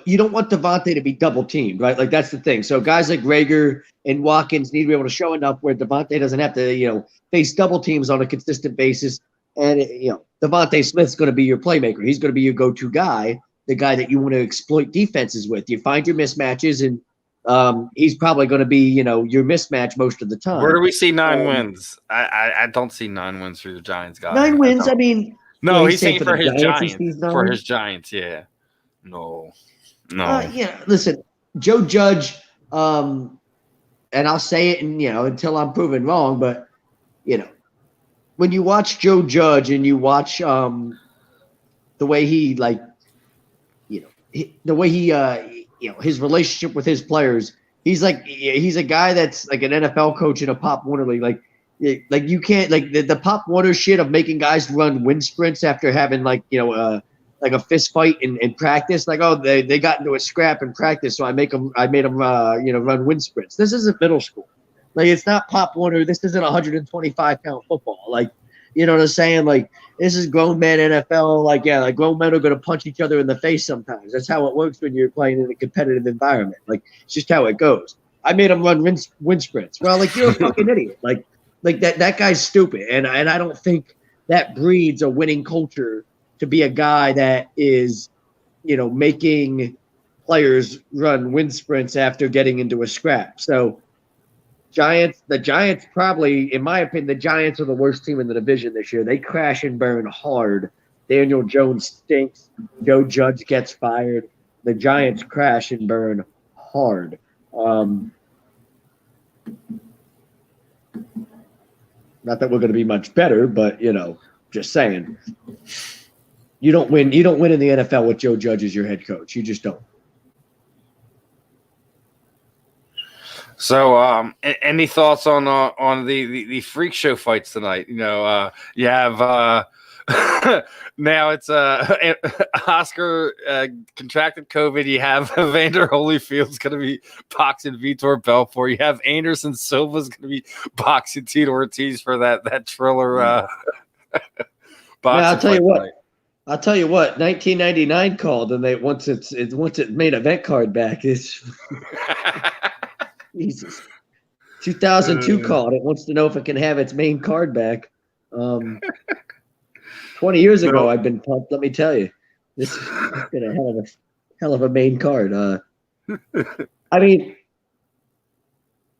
you don't want Devontae to be double teamed, right? Like that's the thing. So guys like Rager and Watkins need to be able to show enough where Devontae doesn't have to face double teams on a consistent basis. And Devontae Smith's going to be your playmaker. He's going to be your go-to guy, the guy that you want to exploit defenses with. You find your mismatches, and he's probably going to be your mismatch most of the time. Where do we see 9 wins? I don't see 9 wins for the Giants, guys. 9 wins. I mean, no, he's saying for his Giants. For his Giants, yeah. No. Listen, Joe Judge, and I'll say it, until I'm proven wrong, but when you watch Joe Judge and you watch the way he his relationship with his players, he's a guy that's like an NFL coach in a Pop Warner league. Like you can't the Pop Warner shit of making guys run wind sprints after having a fist fight in practice. Like, oh, they got into a scrap in practice, so I made them run wind sprints. This isn't middle school. Like, it's not Pop Warner. This isn't 125-pound football. Like, you know what I'm saying? Like, this is grown man NFL. Like grown men are going to punch each other in the face sometimes. That's how it works when you're playing in a competitive environment. Like, it's just how it goes. I made him run wind sprints. Well, like, you're a fucking idiot. Like that guy's stupid. And I don't think that breeds a winning culture to be a guy that is making players run wind sprints after getting into a scrap. So the Giants probably, in my opinion, the Giants are the worst team in the division this year. They crash and burn hard. Daniel Jones stinks. Joe Judge gets fired. The Giants crash and burn hard. Not that we're going to be much better, but just saying. You don't win in the NFL with Joe Judge as your head coach. You just don't. So, any thoughts on the freak show fights tonight? You have now it's Oscar contracted COVID. You have Evander Holyfield's going to be boxing Vitor Belfort. You have Anderson Silva's going to be boxing Tito Ortiz for that Triller. I'll tell you what. 1999 called, and once it made event card back, it's Jesus. 2002 called. It wants to know if it can have its main card back. 20 years ago, I've been pumped. Let me tell you, this has been a hell of a main card. I mean,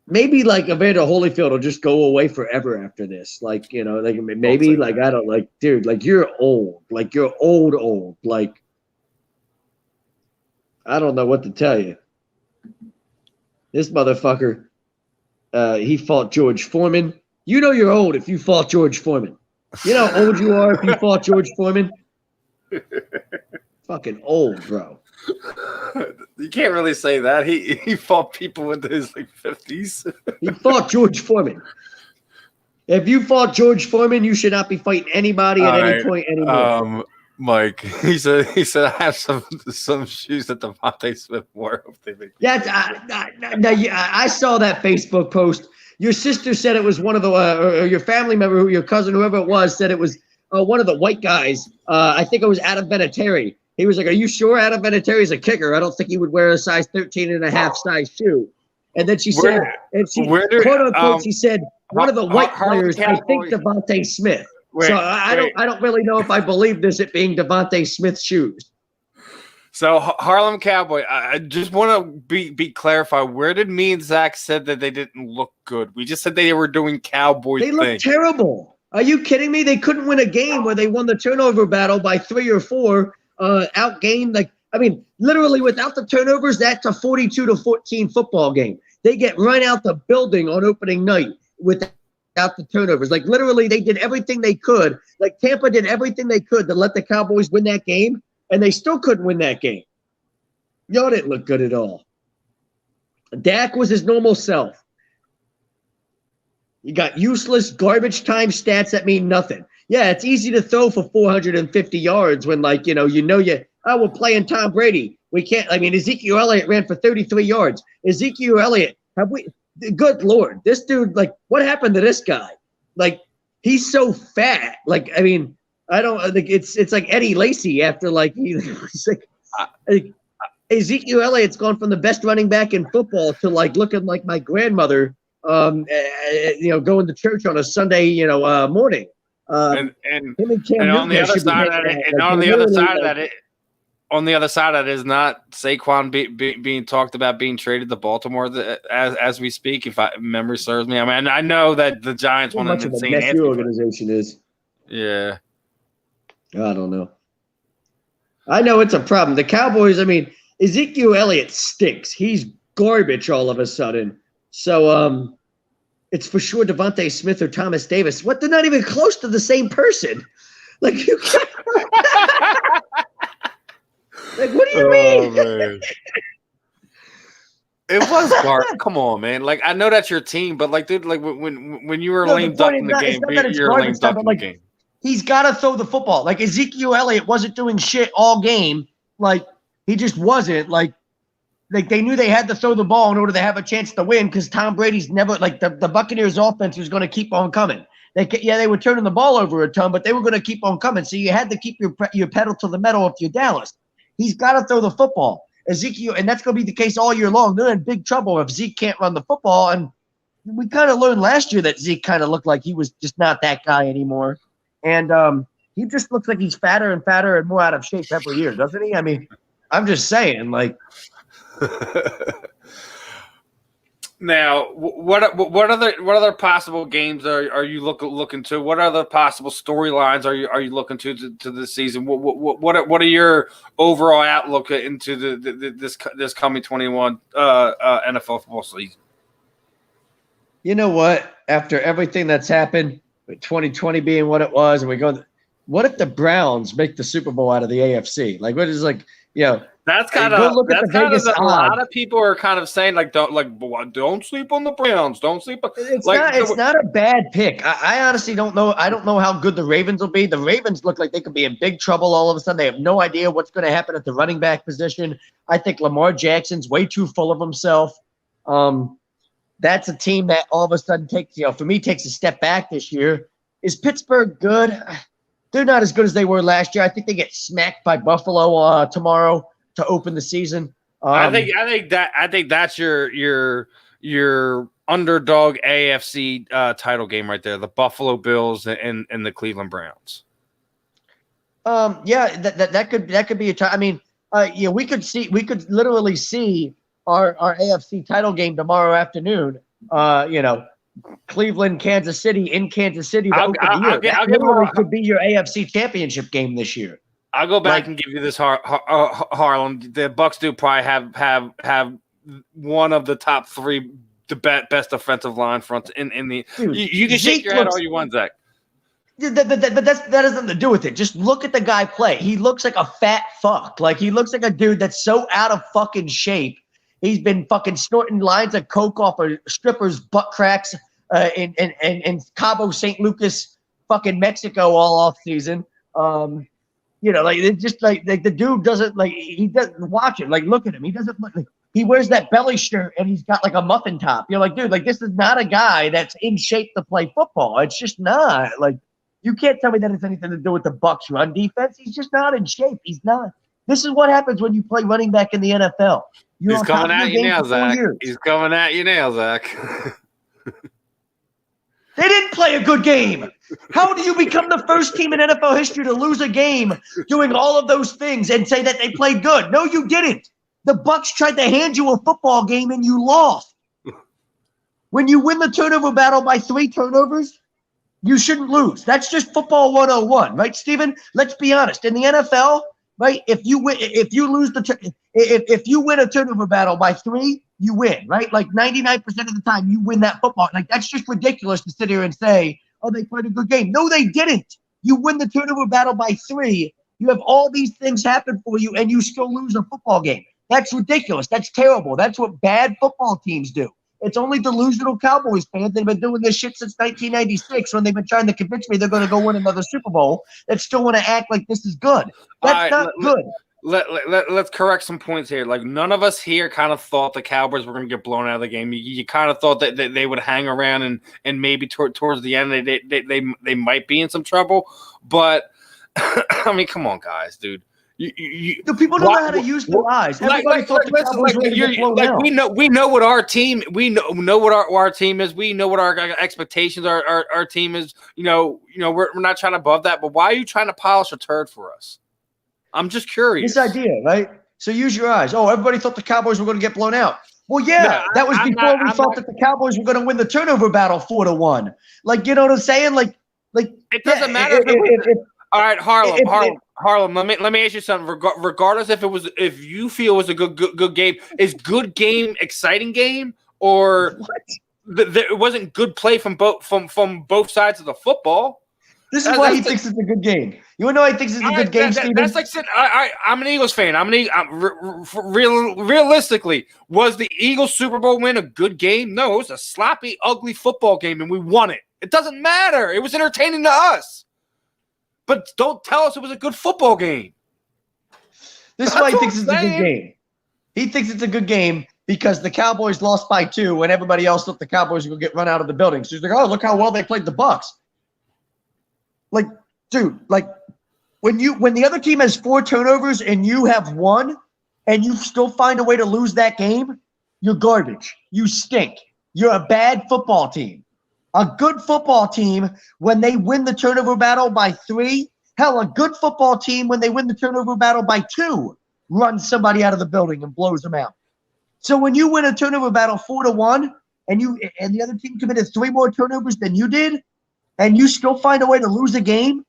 maybe like Evander Holyfield will just go away forever after this. Like, maybe like, I don't like, dude, like you're old, like you're old. Like, I don't know what to tell you. This motherfucker, he fought George Foreman. You're old if you fought George Foreman. You know how old you are if you fought George Foreman? Fucking old, bro. You can't really say that. He fought people into his 50s. He fought George Foreman. If you fought George Foreman, you should not be fighting anybody at any point anymore. Mike, he said I have some shoes that Devontae Smith wore. I saw that Facebook post. Your sister said it was one of the or your family member, your cousin, whoever it was, said it was one of the white guys. I think it was Adam Vinatieri. He was like, "Are you sure Adam Vinatieri's a kicker? I don't think he would wear a size 13 and a half size shoe." And then she said, quote unquote, she said, one of the white players, I think Devontae Smith. I don't really know if I believe this, it being Devontae Smith's shoes. So Harlem Cowboy, I just want to be clarified. Where did me and Zach said that they didn't look good? We just said they were doing cowboy things. They look terrible. Are you kidding me? They couldn't win a game where they won the turnover battle by 3 or 4, outgained. Literally without the turnovers, that's a 42-14 football game. They get run out the building on opening night without the turnovers. Like, literally, they did everything they could. Like, Tampa did everything they could to let the Cowboys win that game, and they still couldn't win that game. Y'all didn't look good at all. Dak was his normal self. You got useless garbage time stats that mean nothing. Yeah, it's easy to throw for 450 yards when, we're playing Tom Brady. We can't. Ezekiel Elliott ran for 33 yards. Ezekiel Elliott, good Lord, this dude, what happened to this guy? He's so fat. I don't think it's like Eddie Lacy after Ezekiel Elliott's gone from the best running back in football to looking like my grandmother, going to church on a Sunday, morning. On the other side of that is not Saquon being talked about being traded to Baltimore as we speak, if memory serves me. I know that the Giants want an insane organization is. Yeah. I don't know. I know it's a problem. The Cowboys, Ezekiel Elliott stinks. He's garbage all of a sudden. So it's for sure Devontae Smith or Thomas Davis. What? They're not even close to the same person. You can't. What do you mean? Man. It was Bart. Come on, man. I know that's your team, but dude, when you were lame duck in the game, you're lame duck in the game. He's got to throw the football. Ezekiel Elliott wasn't doing shit all game. He just wasn't. They knew they had to throw the ball in order to have a chance to win because Tom Brady's never the Buccaneers offense was going to keep on coming. They were turning the ball over a ton, but they were going to keep on coming. So you had to keep your pedal to the metal if you're Dallas. He's got to throw the football. Ezekiel, and that's going to be the case all year long. They're in big trouble if Zeke can't run the football. And we kind of learned last year that Zeke kind of looked like he was just not that guy anymore. And he just looks like he's fatter and fatter and more out of shape every year, doesn't he? I'm just saying, like. Now, what other possible games are you looking to? What other possible storylines are you looking to this season? What are your overall outlook into this coming 21 NFL football season? You know what? After everything that's happened, with 2020 being what it was, and we go, what if the Browns make the Super Bowl out of the AFC? Like, what is like, That's kind of a lot of people are kind of saying don't sleep on the Browns. Don't sleep on it's not a bad pick. I honestly don't know. I don't know how good the Ravens will be. The Ravens look like they could be in big trouble all of a sudden. They have no idea what's going to happen at the running back position. I think Lamar Jackson's way too full of himself. That's a team that all of a sudden takes a step back this year. Is Pittsburgh good? They're not as good as they were last year. I think they get smacked by Buffalo tomorrow to open the season. I think that's your underdog AFC title game right there. The Buffalo Bills and the Cleveland Browns. Yeah, that could be a time. I mean, we could literally see our AFC title game tomorrow afternoon. Cleveland, Kansas City in Kansas City. That could be your AFC championship game this year. I'll go back and give you this, Harlan. The Bucs do probably have one of the top three, the best offensive line fronts in the. Dude, you can shake your head all you want, Zach. But that has nothing to do with it. Just look at the guy play. He looks like a fat fuck. Like, he looks like a dude that's so out of fucking shape. He's been fucking snorting lines of coke off of strippers' butt cracks in Cabo St. Lucas, fucking Mexico all off season. It's just like the dude doesn't he doesn't watch it. Like, look at him. He doesn't look like he wears that belly shirt and he's got like a muffin top. You're like, dude, like, this is not a guy that's in shape to play football. It's just not. Like, you can't tell me that it's anything to do with the Bucs run defense. He's just not in shape. He's not. This is what happens when you play running back in the NFL. He's coming at you now, Zach. He's coming at you now, Zach. They didn't play a good game. How do you become the first team in NFL history to lose a game doing all of those things and say that they played good? No, you didn't. The Bucs tried to hand you a football game and you lost. When you win the turnover battle by 3 turnovers, you shouldn't lose. That's just football 101, right, Steven? Let's be honest. In the NFL, right, if you win a turnover battle by 3, you win, right? Like 99% of the time, you win that football. Like, that's just ridiculous to sit here and say, oh, they played a good game. No, they didn't. You win the turnover battle by 3. You have all these things happen for you, and you still lose a football game. That's ridiculous. That's terrible. That's what bad football teams do. It's only delusional Cowboys fans that have been doing this shit since 1996 when they've been trying to convince me they're going to go win another Super Bowl that still want to act like this is good. That's not good. Let's correct some points here. Like, none of us here kind of thought the Cowboys were going to get blown out of the game. You kind of thought that they would hang around and maybe towards the end they might be in some trouble. But I mean, come on, guys, dude. The people don't know how to use their eyes. Everybody thought the Cowboys were going to get blown out. We know what our team. We know what our team is. We know what our expectations are. Our team is. We're not trying to above that. But why are you trying to polish a turd for us? I'm just curious. This idea, right? So use your eyes. Oh, everybody thought the Cowboys were going to get blown out. Well, yeah, that was before we thought that the Cowboys were going to win the turnover battle 4-1. Like, you know what I'm saying? Like it doesn't matter. All right, Harlem. Let me ask you something. Regardless if you feel it was a good game, is good game exciting game, or it wasn't good play from both sides of the footbal? This is why he thinks it's a good game. You want to know why he thinks it's a good game, Steven? That's like saying, I'm an Eagles fan. Realistically, was the Eagles Super Bowl win a good game? No, it was a sloppy, ugly football game, and we won it. It doesn't matter. It was entertaining to us. But don't tell us it was a good football game. This is why he thinks it's a good game. He thinks it's a good game because the Cowboys lost by 2 when everybody else thought the Cowboys were going to get run out of the building. So he's like, oh, look how well they played the Bucs. Like, dude, like when the other team has 4 turnovers and you have 1 and you still find a way to lose that game, you're garbage. You stink. You're a bad football team. A good football team, when they win the turnover battle by 3, hell, a good football team when they win the turnover battle by 2. runs somebody out of the building and blows them out. So when you win a turnover battle 4-1 and the other team committed 3 more turnovers than you did, and you still find a way to lose a game,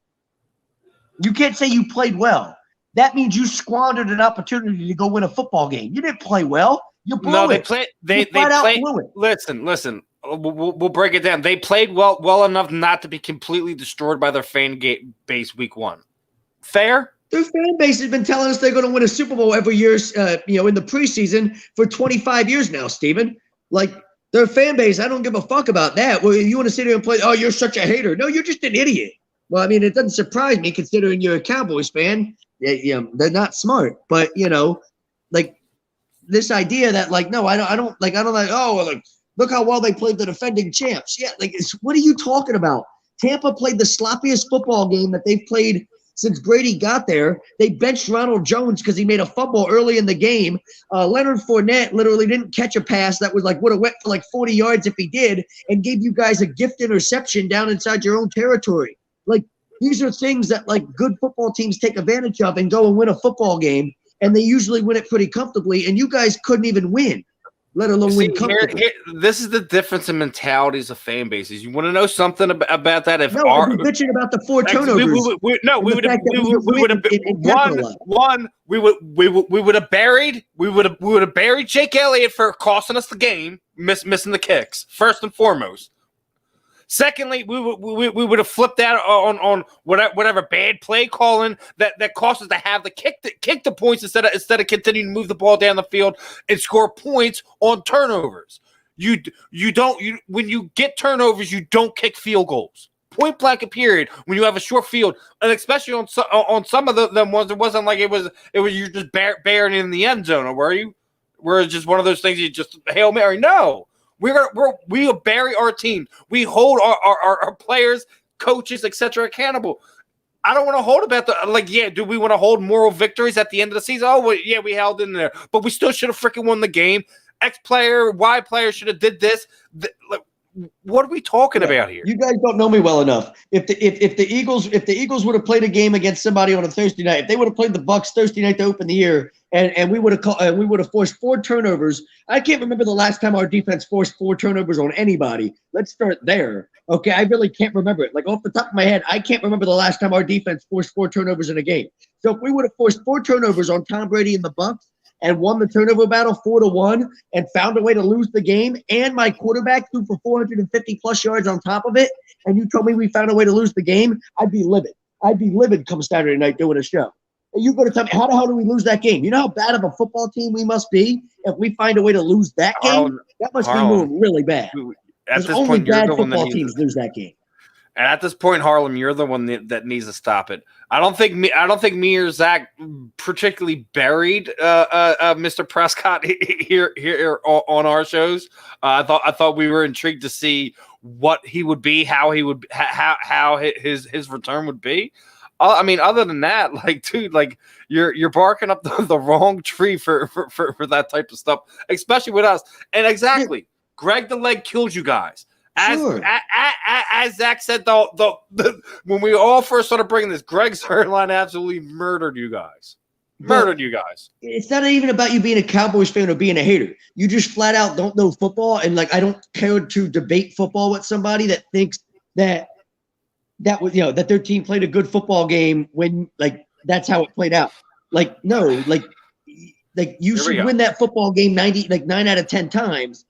you can't say you played well. That means you squandered an opportunity to go win a football game. You didn't play well. You blew it. They played. Listen. We'll break it down. They played well enough not to be completely destroyed by their fan base week 1. Fair? Their fan base has been telling us they're going to win a Super Bowl every year, in the preseason for 25 years now, Steven. Like, their fan base, I don't give a fuck about that. Well, you want to sit here and play, oh, you're such a hater. No, you're just an idiot. Well, I mean, it doesn't surprise me considering you're a Cowboys fan. They're not smart. But, like, this idea that, like, no, I don't like, oh, like, look how well they played the defending champs. Yeah, like, what are you talking about? Tampa played the sloppiest football game that they've played since Brady got there. They benched Ronald Jones because he made a fumble early in the game. Leonard Fournette literally didn't catch a pass that was like would have went for like 40 yards if he did, and gave you guys a gift interception down inside your own territory. Like, these are things that like good football teams take advantage of and go and win a football game, and they usually win it pretty comfortably, and you guys couldn't even win, let alone win comfortably. This is the difference in mentalities of fan bases. You want to know something about that? If no, we're bitching about the 4 turnovers. We would have buried Jake Elliott for costing us the game, missing the kicks first and foremost. Secondly, we would have flipped out on whatever bad play calling that cost us to have the kick the points instead of continuing to move the ball down the field and score points on turnovers. When you get turnovers, you don't kick field goals. Point blank a period when you have a short field, and especially on some of them ones, it wasn't like it was you just bearing in the end zone, or were you? Where it's just one of those things you just Hail Mary. No. We bury our team. We hold our players, coaches, etc. accountable. I don't want to hold about do we want to hold moral victories at the end of the season? Oh, well, yeah, we held in there, but we still should have freaking won the game. X player, Y player should have did this. What are we talking about here? You guys don't know me well enough. If the Eagles would have played a game against somebody on a Thursday night, if they would have played the Bucs Thursday night to open the year, and we would have forced 4 turnovers. I can't remember the last time our defense forced 4 turnovers on anybody. Let's start there. Okay, I really can't remember it. Like, off the top of my head, I can't remember the last time our defense forced 4 turnovers in a game. So if we would have forced 4 turnovers on Tom Brady and the Bucs and won the turnover battle 4-1 and found a way to lose the game, and my quarterback threw for 450 plus yards on top of it, and you told me we found a way to lose the game, I'd be livid. I'd be livid come Saturday night doing a show. And you're going to tell me, how the hell do we lose that game? You know how bad of a football team we must be if we find a way to lose that game? That must be moving really bad. Because only bad football teams lose that game. And at this point, Harlem, you're the one that needs to stop it. I don't think me or Zach particularly buried Mr. Prescott here on our shows. I thought we were intrigued to see what he would be, how he would, how his return would be. I mean, other than that, like, dude, like you're barking up the wrong tree for that type of stuff, especially with us. And exactly, Greg the Leg kills you guys. As Zach said, when we all first started bringing this, Greg's hairline absolutely murdered you guys. It's not even about you being a Cowboys fan or being a hater. You just flat out don't know football, and like I don't care to debate football with somebody that thinks that their team played a good football game when like that's how it played out. Like no, like you should win that football game 9 out of 10 times.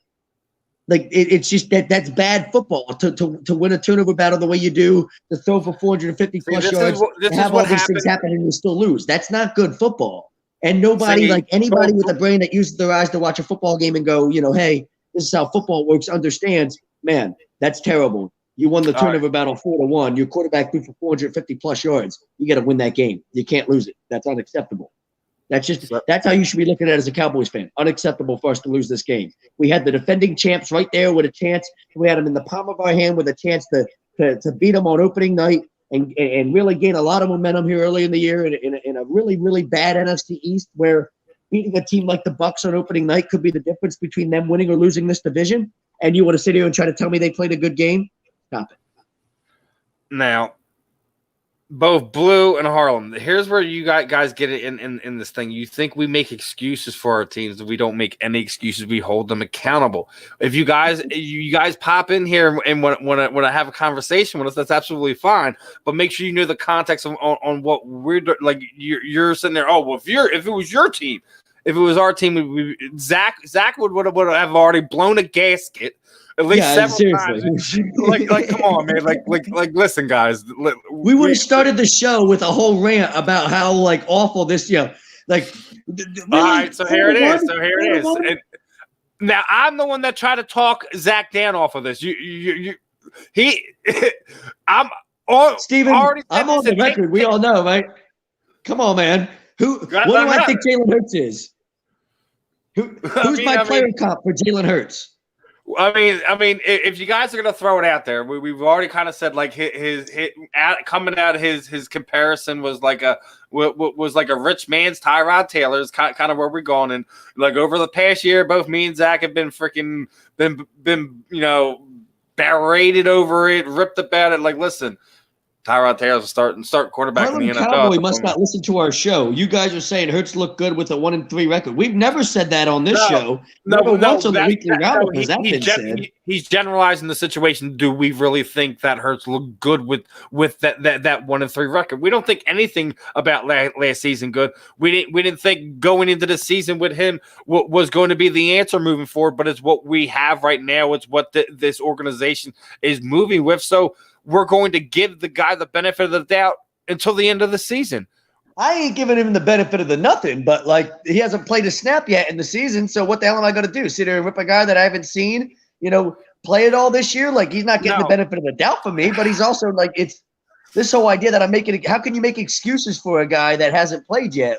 Like it's just that's bad football to win a turnover battle the way you do, to throw for 450 plus yards, to have all these things happen and you still lose. That's not good football. And nobody, anybody with a brain that uses their eyes to watch a football game and go, hey, this is how football works, understands, man, that's terrible. You won the turnover battle 4-1. Your quarterback threw for 450 plus yards. You got to win that game. You can't lose it. That's unacceptable. That's how you should be looking at it as a Cowboys fan. Unacceptable for us to lose this game. We had the defending champs right there with a chance. We had them in the palm of our hand with a chance to beat them on opening night and really gain a lot of momentum here early in the year in a really, really bad NFC East, where beating a team like the Bucs on opening night could be the difference between them winning or losing this division. And you want to sit here and try to tell me they played a good game? Stop it. Now, both Blue and Harlem. Here's where you guys get it in this thing. You think we make excuses for our teams. We don't make any excuses. We hold them accountable. If you guys pop in here and when I have a conversation with us, that's absolutely fine. But make sure you know the context on what we're like. You're sitting there. Oh, well, if it was your team, if it was our team, Zach would have already blown a gasket. At least several times. Like, come on, man. Like, listen, guys. We would have started the show with a whole rant about how awful this, like. Really, all right, so here it is. And now I'm the one that tried to talk Zach down off of this. I'm on. Steven, I'm on the record. We all know, right? Come on, man. What do I think Jalen Hurts is? Who's my player comp for Jalen Hurts? I mean, if you guys are gonna throw it out there, we've already kind of said like his coming out his comparison was like a rich man's Tyrod Taylor is kind of where we're going, and like over the past year, both me and Zach have been berated over it, ripped about it. Like, listen, Tyrod Taylor's a start quarterback in the NFL. Cowboy must not listen to our show. You guys are saying Hurts look good with a 1-3 record. We've never said that on this show. Once on the weekly roundup has that been said. He's generalizing the situation. Do we really think that Hurts looked good with that 1-3 record? We don't think anything about last season good. We didn't think going into the season with him what was going to be the answer moving forward. But it's what we have right now. It's what this organization is moving with. So we're going to give the guy the benefit of the doubt until the end of the season. I ain't giving him the benefit of the nothing, but he hasn't played a snap yet in the season. So what the hell am I going to do? Sit there and rip a guy that I haven't seen, play it all this year? Like, he's not getting the benefit of the doubt from me, but he's also it's this whole idea that I'm making. How can you make excuses for a guy that hasn't played yet?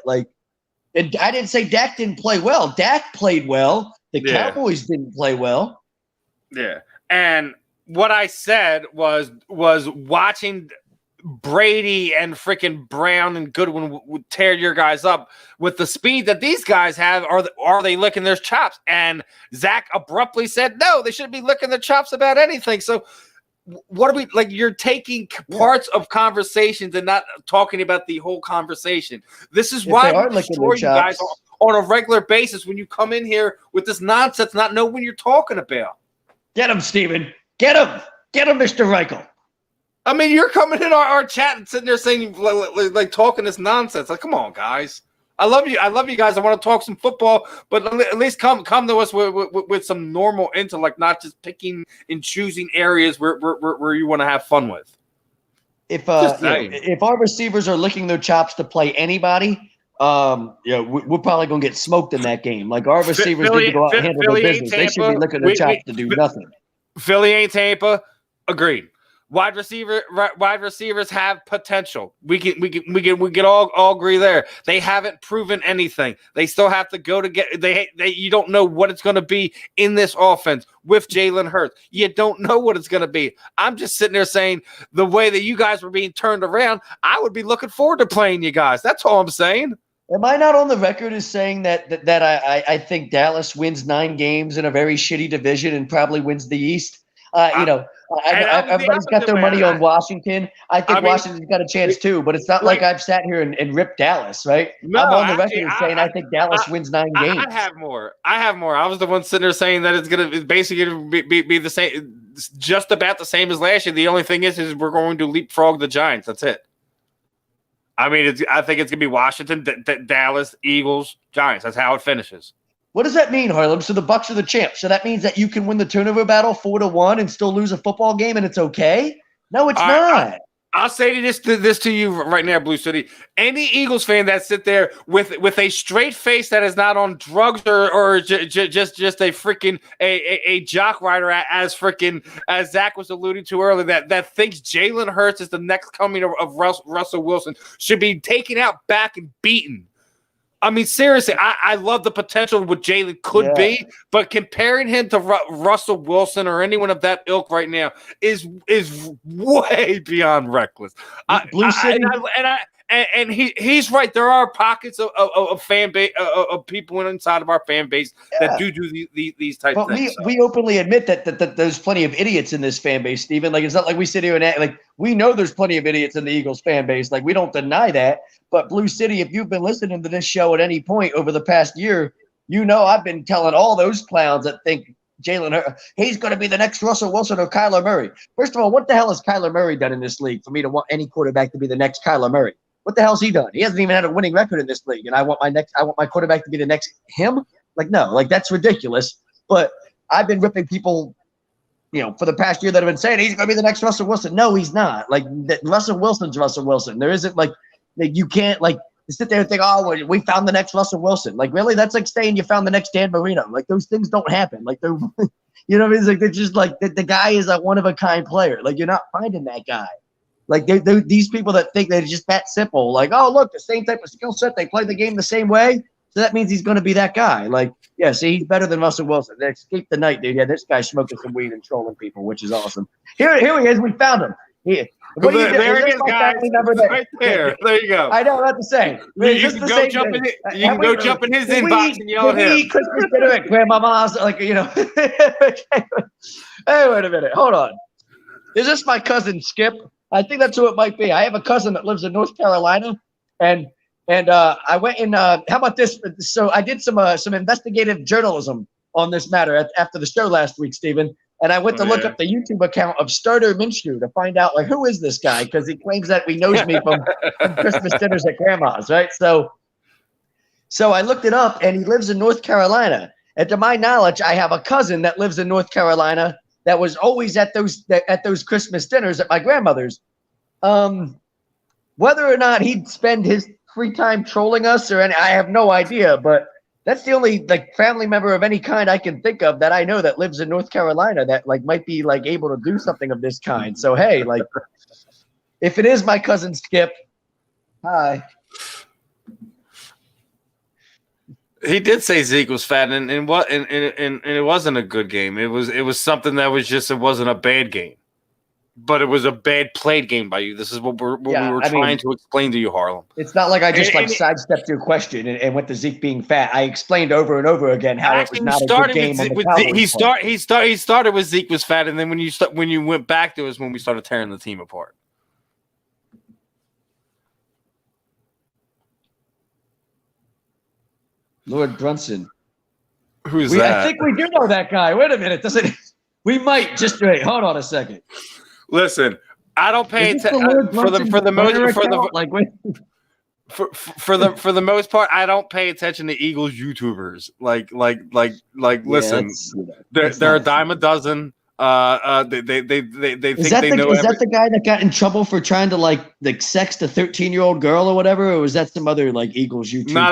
And I didn't say Dak didn't play well. Dak played well. The Cowboys didn't play well. Yeah. And what I said was watching Brady and freaking Brown and Goodwin would tear your guys up with the speed that these guys have. Are they licking their chops? And Zach abruptly said, no, they shouldn't be licking their chops about anything. So what are we like? You're taking parts of conversations and not talking about the whole conversation. This is why we destroy you guys on a regular basis when you come in here with this nonsense, not know what you're talking about. Get him, Steven. Get him, Mr. Reichel. I mean, you're coming in our chat and sitting there saying like talking this nonsense. Like, come on, guys. I love you guys. I want to talk some football, but at least come to us with some normal intellect, not just picking and choosing areas where you want to have fun with. If our receivers are licking their chops to play anybody, we're probably gonna get smoked in that game. Like, our receivers need to go out and handle their business. They should be licking their chops to do nothing. Philly ain't Tampa. Agreed. Wide receivers have potential. We can all agree there. They haven't proven anything. They still have to go to get. You don't know what it's going to be in this offense with Jalen Hurts. You don't know what it's going to be. I'm just sitting there saying the way that you guys were being turned around, I would be looking forward to playing you guys. That's all I'm saying. Am I not on the record as saying that I think Dallas wins 9 games in a very shitty division and probably wins the East? Everybody's got their money on Washington. I think Washington's got a chance too, but it's not like I've sat here and ripped Dallas, right? No, I'm on the record saying I think Dallas wins 9 games. I have more. I was the one sitting there saying that it's basically going to be the same, just about the same as last year. The only thing is we're going to leapfrog the Giants. That's it. I mean, I think it's going to be Washington, Dallas, Eagles, Giants. That's how it finishes. What does that mean, Harlem? So the Bucs are the champs. So that means that you can win the turnover battle 4-1 and still lose a football game, and it's okay? No, it's not. I'll say this to you right now, Blue City. Any Eagles fan that sit there with a straight face that is not on drugs or just a freaking a jock rider as Zach was alluding to earlier that thinks Jalen Hurts is the next coming of Russell Wilson should be taken out back and beaten. I mean, seriously, I love the potential of what Jalen could be, but comparing him to Russell Wilson or anyone of that ilk right now is way beyond reckless. Blue City, And he's right. There are pockets of fan base of people inside of our fan base that do these type but things. We openly admit that there's plenty of idiots in this fan base, Steven. Like, it's not like we sit here and act like we know there's plenty of idiots in the Eagles fan base. Like, we don't deny that. But Blue City, if you've been listening to this show at any point over the past year, you know I've been telling all those clowns that think he's going to be the next Russell Wilson or Kyler Murray. First of all, what the hell has Kyler Murray done in this league for me to want any quarterback to be the next Kyler Murray? What the hell's he done? He hasn't even had a winning record in this league, and I want my quarterback to be the next him? Like, no, like that's ridiculous. But I've been ripping people, for the past year that have been saying he's going to be the next Russell Wilson. No, he's not. Like, Russell Wilson's Russell Wilson. There isn't like you can't like sit there and think, oh, we found the next Russell Wilson. Like, really? That's like saying you found the next Dan Marino. Like, those things don't happen. Like, they're, you know what I mean? It's like, they're just like, the guy is a one-of-a-kind player. Like, you're not finding that guy. Like, they're these people that think they're just that simple. Like, oh, look, the same type of skill set. They play the game the same way. So that means he's going to be that guy. Like, yeah, see, he's better than Russell Wilson. They escaped the night, dude. Yeah, this guy's smoking some weed and trolling people, which is awesome. Here he is. We found him. Here. There it is, guys. Right there. There you go. I know what to say. You can go jump in his inbox and yell at him. We eat Christmas dinner at Grandmama's, like, Hey, wait a minute. Hold on. Is this my cousin Skip? I think that's who it might be. I have a cousin that lives in North Carolina, and I went in. How about this? So I did some investigative journalism on this matter after the show last week, Stephen. And I went to look up the YouTube account of Starter Minshew to find out, like, who is this guy? Because he claims that he knows me from Christmas dinners at Grandma's, right? So I looked it up, and he lives in North Carolina. And to my knowledge, I have a cousin that lives in North Carolina that was always at those Christmas dinners at my grandmother's. Whether or not he'd spend his free time trolling us I have no idea, but that's the only family member of any kind I can think of that I know that lives in North Carolina that might be able to do something of this kind. So hey, if it is my cousin Skip, hi. He did say Zeke was fat, and it wasn't a good game. It was something that was just, it wasn't a bad game, but it was a bad played game by you. This is what we were trying to explain to you, Harlem. It's not like I just sidestepped your question and went to Zeke being fat. I explained over and over again how it was not a good game. He started with Zeke was fat, and then when you went back to us when we started tearing the team apart. Lord Brunson. Who's that? I think we do know that guy. Wait a minute. We might just wait. Hold on a second. Listen, I don't pay attention for the most part. I don't pay attention to Eagles YouTubers. Listen, they're a dime a dozen. They think they know. Is that the guy that got in trouble for trying to sext a 13-year-old girl or whatever, or was that some other Eagles YouTube? No,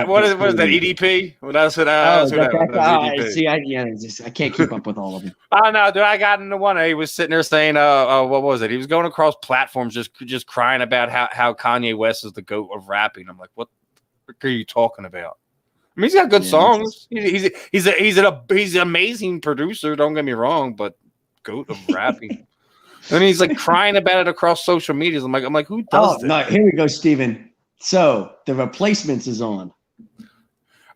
what is that EDP? See, I can't keep up with all of them. Oh no, dude! I got into one. He was sitting there saying, what was it? He was going across platforms just crying about how Kanye West is the GOAT of rapping. I'm like, what are you talking about? I mean, he's got good songs. He's an amazing producer. Don't get me wrong, but GOAT of rapping. And he's crying about it across social media. I'm like, who does this? No, here we go, Steven. So the Replacements is on.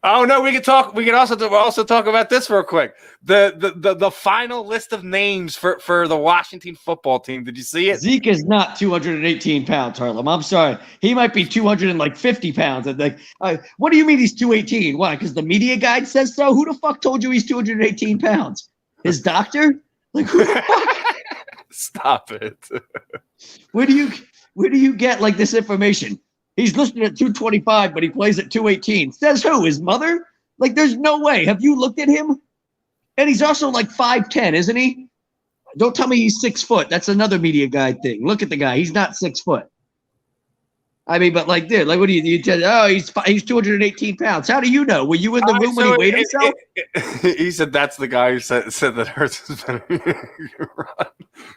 Oh no, we can also talk about this real quick. The final list of names for the Washington football team. Did you see it? Zeke is not 218 pounds, Harlem. I'm sorry. He might be 250 pounds. What do you mean he's 218? Why? Because the media guide says so? Who the fuck told you he's 218 pounds? His doctor? Who the fuck? Stop it. Where do you get this information? He's listed at 225, but he plays at 218. Says who? His mother? There's no way. Have you looked at him? And he's also 5'10", isn't he? Don't tell me he's 6 foot. That's another media guide thing. Look at the guy. He's not 6 foot. I mean, but dude, what do you tell? Oh, he's 218 pounds. How do you know? Were you in the room when he weighed himself? He said that's the guy who said that Hurts is better. Run.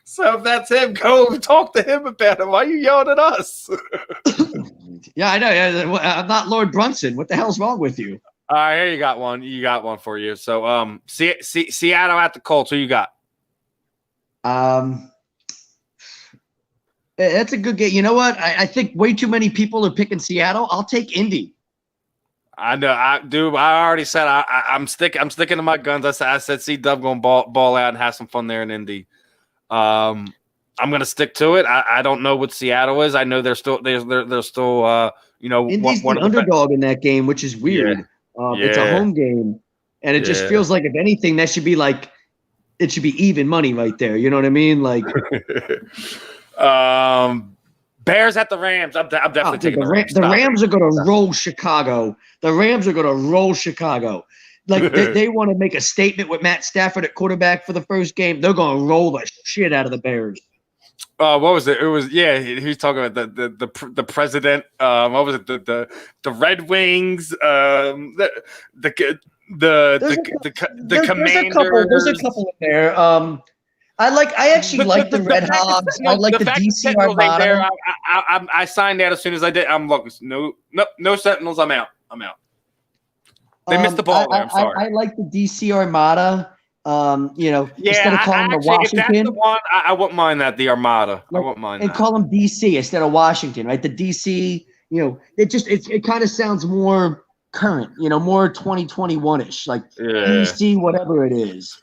So if that's him, go talk to him about it. Why are you yelling at us? Yeah, I know. I'm not Lord Brunson. What the hell's wrong with you? All right, here you got one. You got one for you. So, Seattle at the Colts. Who you got? That's a good game. You know what? I think way too many people are picking Seattle. I'll take Indy. I know, I already said I'm sticking to my guns. I said C-Dub gonna ball out and have some fun there in Indy. I'm gonna stick to it. I don't know what Seattle is. I know they're still Indy's the underdog in that game, which is weird. It's a home game, and it just feels like if anything, that should be it should be even money right there. You know what I mean? Like, Bears at the Rams. I'm definitely taking the Rams. The Rams are going to roll Chicago. The Rams are going to roll Chicago. Like they want to make a statement with Matt Stafford at quarterback for the first game. They're going to roll the shit out of the Bears. What was it? It was he's talking about the president. What was it? The Red Wings. The Commanders. There's a couple in there. I actually like the Red Hogs. I like the DC Armada. I signed that as soon as I did. I'm looking. No Sentinels. I'm out. They missed the ball there. I'm sorry. I like the DC Armada. Instead of calling them Washington. If that's the one, I wouldn't mind that, the Armada. I wouldn't mind that. And call them DC instead of Washington, right? The DC, it kind of sounds more current, more 2021-ish, like DC, whatever it is.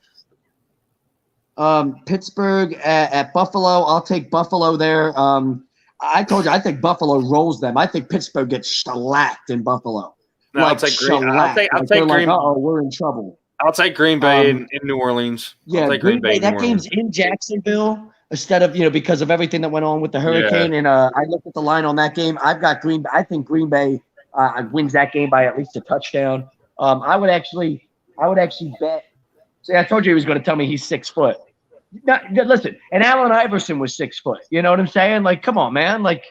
Pittsburgh at Buffalo. I'll take Buffalo there. I told you, I think Buffalo rolls them. I think Pittsburgh gets shellacked in Buffalo. No, I'll take Green. I'll take Green. We're in trouble. I'll take Green Bay in New Orleans. Yeah, Green Bay. That game's in Jacksonville instead of because of everything that went on with the hurricane. And I looked at the line on that game. I've got Green. I think Green Bay wins that game by at least a touchdown. I would actually bet. See, I told you he was going to tell me he's 6 foot. Listen, and Allen Iverson was 6 foot. You know what I'm saying? Like, come on, man. Like.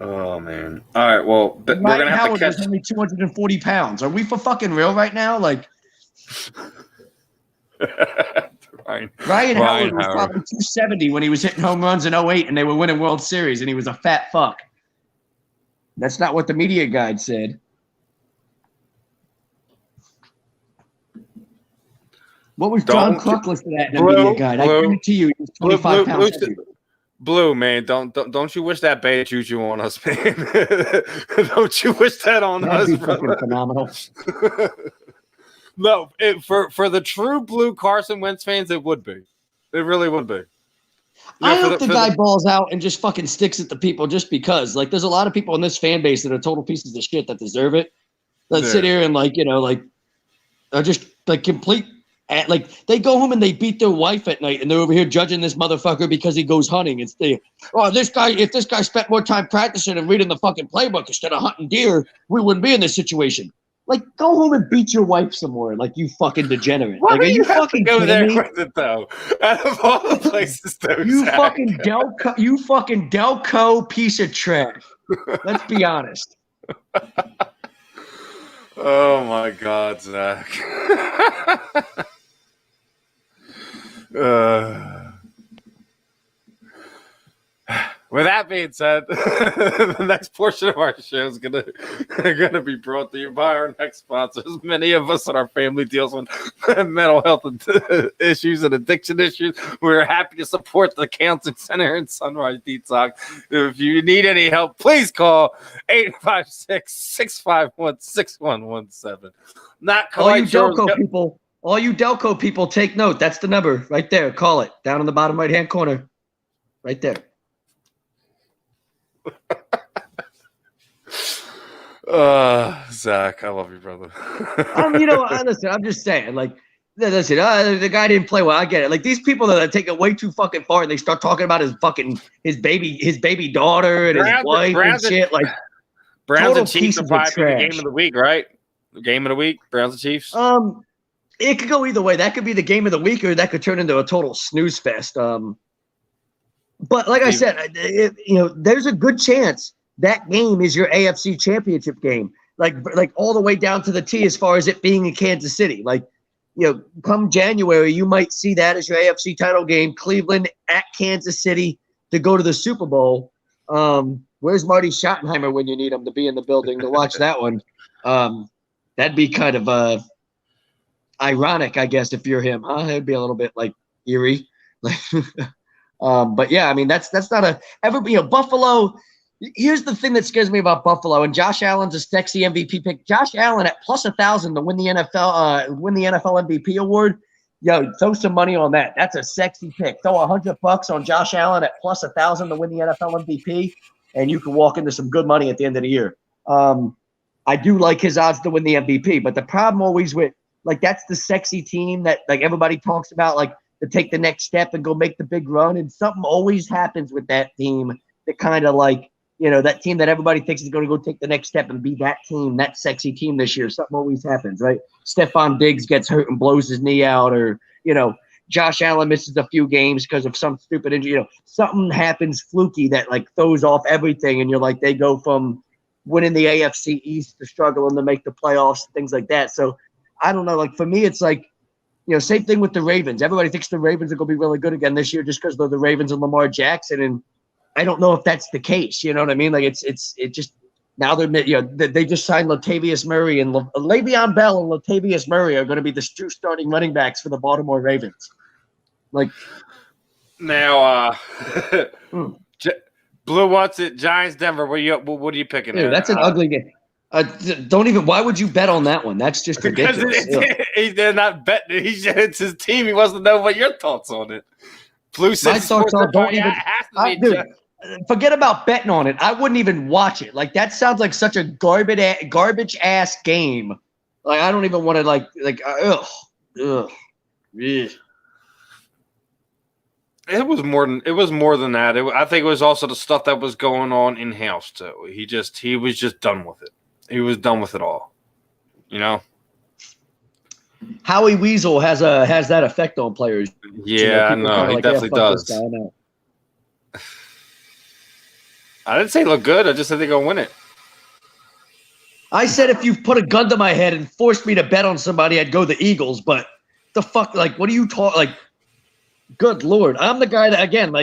Oh man! All right, well, we're gonna have to catch. Only 240 pounds. Are we for fucking real right now? Like, Ryan Howard was probably 270 when he was hitting home runs in 08 and they were winning World Series, and he was a fat fuck. That's not what the media guide said. What was John Cluck listed at in the media guide? I guarantee you, he was 25 pounds heavier. Blue, man, don't you wish that bad juju on us, man? Don't you wish that on That'd us, be fucking phenomenal. No, for the true blue Carson Wentz fans, it would be. It really would be. I hope the guy balls out and just fucking sticks it to people just because. Like, there's a lot of people in this fan base that are total pieces of shit that deserve it. That sit here and are just complete. They go home and they beat their wife at night, and they're over here judging this motherfucker because he goes hunting. If this guy spent more time practicing and reading the fucking playbook instead of hunting deer, we wouldn't be in this situation. Like, go home and beat your wife some more, like, you fucking degenerate. Why are you fucking go there with it, though? Out of all the places, though, you fucking Delco piece of trash. Let's be honest. Oh my God, Zach. With that being said, the next portion of our show is gonna be brought to you by our next sponsors. Many of us in our family deals with mental health issues and addiction issues. We're happy to support the Counseling Center in Sunrise Detox. If you need any help, please call 856-651-6117. Not all you Delco people. All you Delco people, take note. That's the number right there. Call it down in the bottom right-hand corner. Right there. Zach, I love you, brother. Listen, I'm just saying, the guy didn't play well. I get it. Like, these people that take it way too fucking far and they start talking about his baby daughter and his wife and shit. Like, Browns and Chiefs are probably the game of the week, right? The game of the week, Browns and Chiefs. It could go either way. That could be the game of the week, or that could turn into a total snooze fest. But like I said, there's a good chance that game is your AFC Championship game, like all the way down to the T as far as it being in Kansas City. Like, come January, you might see that as your AFC title game, Cleveland at Kansas City to go to the Super Bowl. Where's Marty Schottenheimer when you need him to be in the building to watch that one? That'd be kind of ironic, I guess, if you're him, huh? It'd be a little bit eerie. But yeah, I mean, that's not Buffalo. Here's the thing that scares me about Buffalo, and Josh Allen's a sexy MVP pick. Josh Allen at plus 1,000 to win the NFL MVP award. Yo, throw some money on that. That's a sexy pick. Throw $100 on Josh Allen at plus 1,000 to win the NFL MVP, and you can walk into some good money at the end of the year. I do like his odds to win the MVP, but the problem always with that's the sexy team that everybody talks about, to take the next step and go make the big run, and something always happens with that team that kind of that team that everybody thinks is going to go take the next step and be that team, that sexy team this year. Something always happens, right? Stephon Diggs gets hurt and blows his knee out, or, Josh Allen misses a few games because of some stupid injury. Something happens fluky that throws off everything, and you're they go from winning the AFC East to struggling to make the playoffs, things like that. So I don't know. For me, it's same thing with the Ravens. Everybody thinks the Ravens are going to be really good again this year just because they're the Ravens and Lamar Jackson, and I don't know if that's the case. You know what I mean? It just now they just signed Latavius Murray, and Le'Veon Bell and Latavius Murray are going to be the two starting running backs for the Baltimore Ravens. Now, Blue wants it. Giants, Denver. What are you picking? Dude, that's an ugly game. Don't even. Why would you bet on that one? That's just ridiculous. They're not betting. It's his team. He wants to know what your thoughts on it. Blue says my thoughts are don't even. Forget about betting on it. I wouldn't even watch it. That sounds like such a garbage ass game. I don't even want to ugh. It was more than that. I think it was also the stuff that was going on in house too. He was just done with it. He was done with it all. Howie Weasel has that effect on players. Yeah, I know. He definitely does. I didn't say look good. I just said they're going to win it. I said if you put a gun to my head and forced me to bet on somebody, I'd go the Eagles. But the fuck, what are you talking? Good Lord. I'm the guy that, again,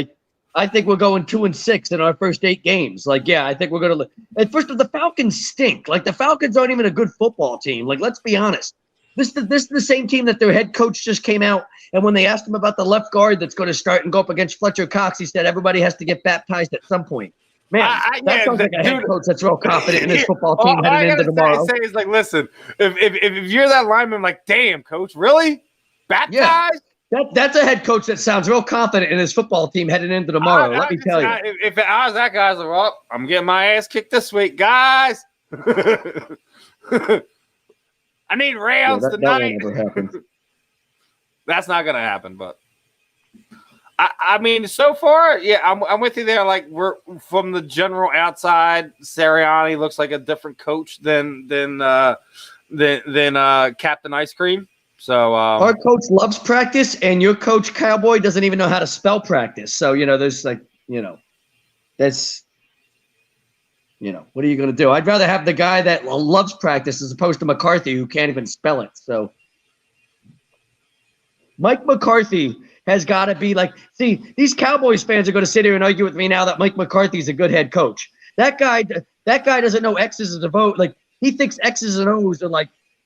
I think we're going 2-6 in our first 8 games. I think we're going to – at first, the Falcons stink. The Falcons aren't even a good football team. Let's be honest. This is the same team that their head coach just came out, and when they asked him about the left guard that's going to start and go up against Fletcher Cox, he said everybody has to get baptized at some point. Man, that sounds like a head coach that's real confident in his football team heading into tomorrow. Say is listen, if you're that lineman, damn, coach, really? Baptized? Yeah. That's a head coach that sounds real confident in his football team heading into tomorrow. Let me tell you. If I was that guy, I'm getting my ass kicked this week, guys. I need rounds tonight. That won't ever happen. That's not going to happen, but. I mean, so far, yeah, I'm with you there. We're from the general outside, Sirianni looks like a different coach than Captain Ice Cream. So our coach loves practice, and your coach Cowboy doesn't even know how to spell practice. So there's that's what are you going to do? I'd rather have the guy that loves practice as opposed to McCarthy, who can't even spell it. So Mike McCarthy has got to be see, these Cowboys fans are going to sit here and argue with me now that Mike McCarthy's a good head coach. That guy doesn't know X's and O's. He thinks X's and O's are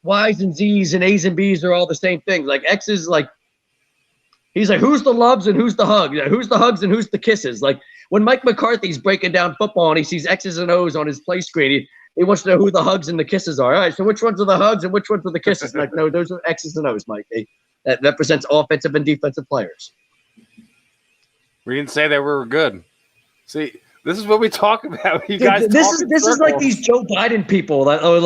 Y's and Z's and A's and B's are all the same thing. X's he's who's the loves and who's the hugs? Who's the hugs and who's the kisses? When Mike McCarthy's breaking down football and he sees X's and O's on his play screen, he wants to know who the hugs and the kisses are. All right, so which ones are the hugs and which ones are the kisses? No, those are X's and O's, Mike. That represents offensive and defensive players. We didn't say that we were good. See, this is what we talk about. You guys, this is like these Joe Biden people that are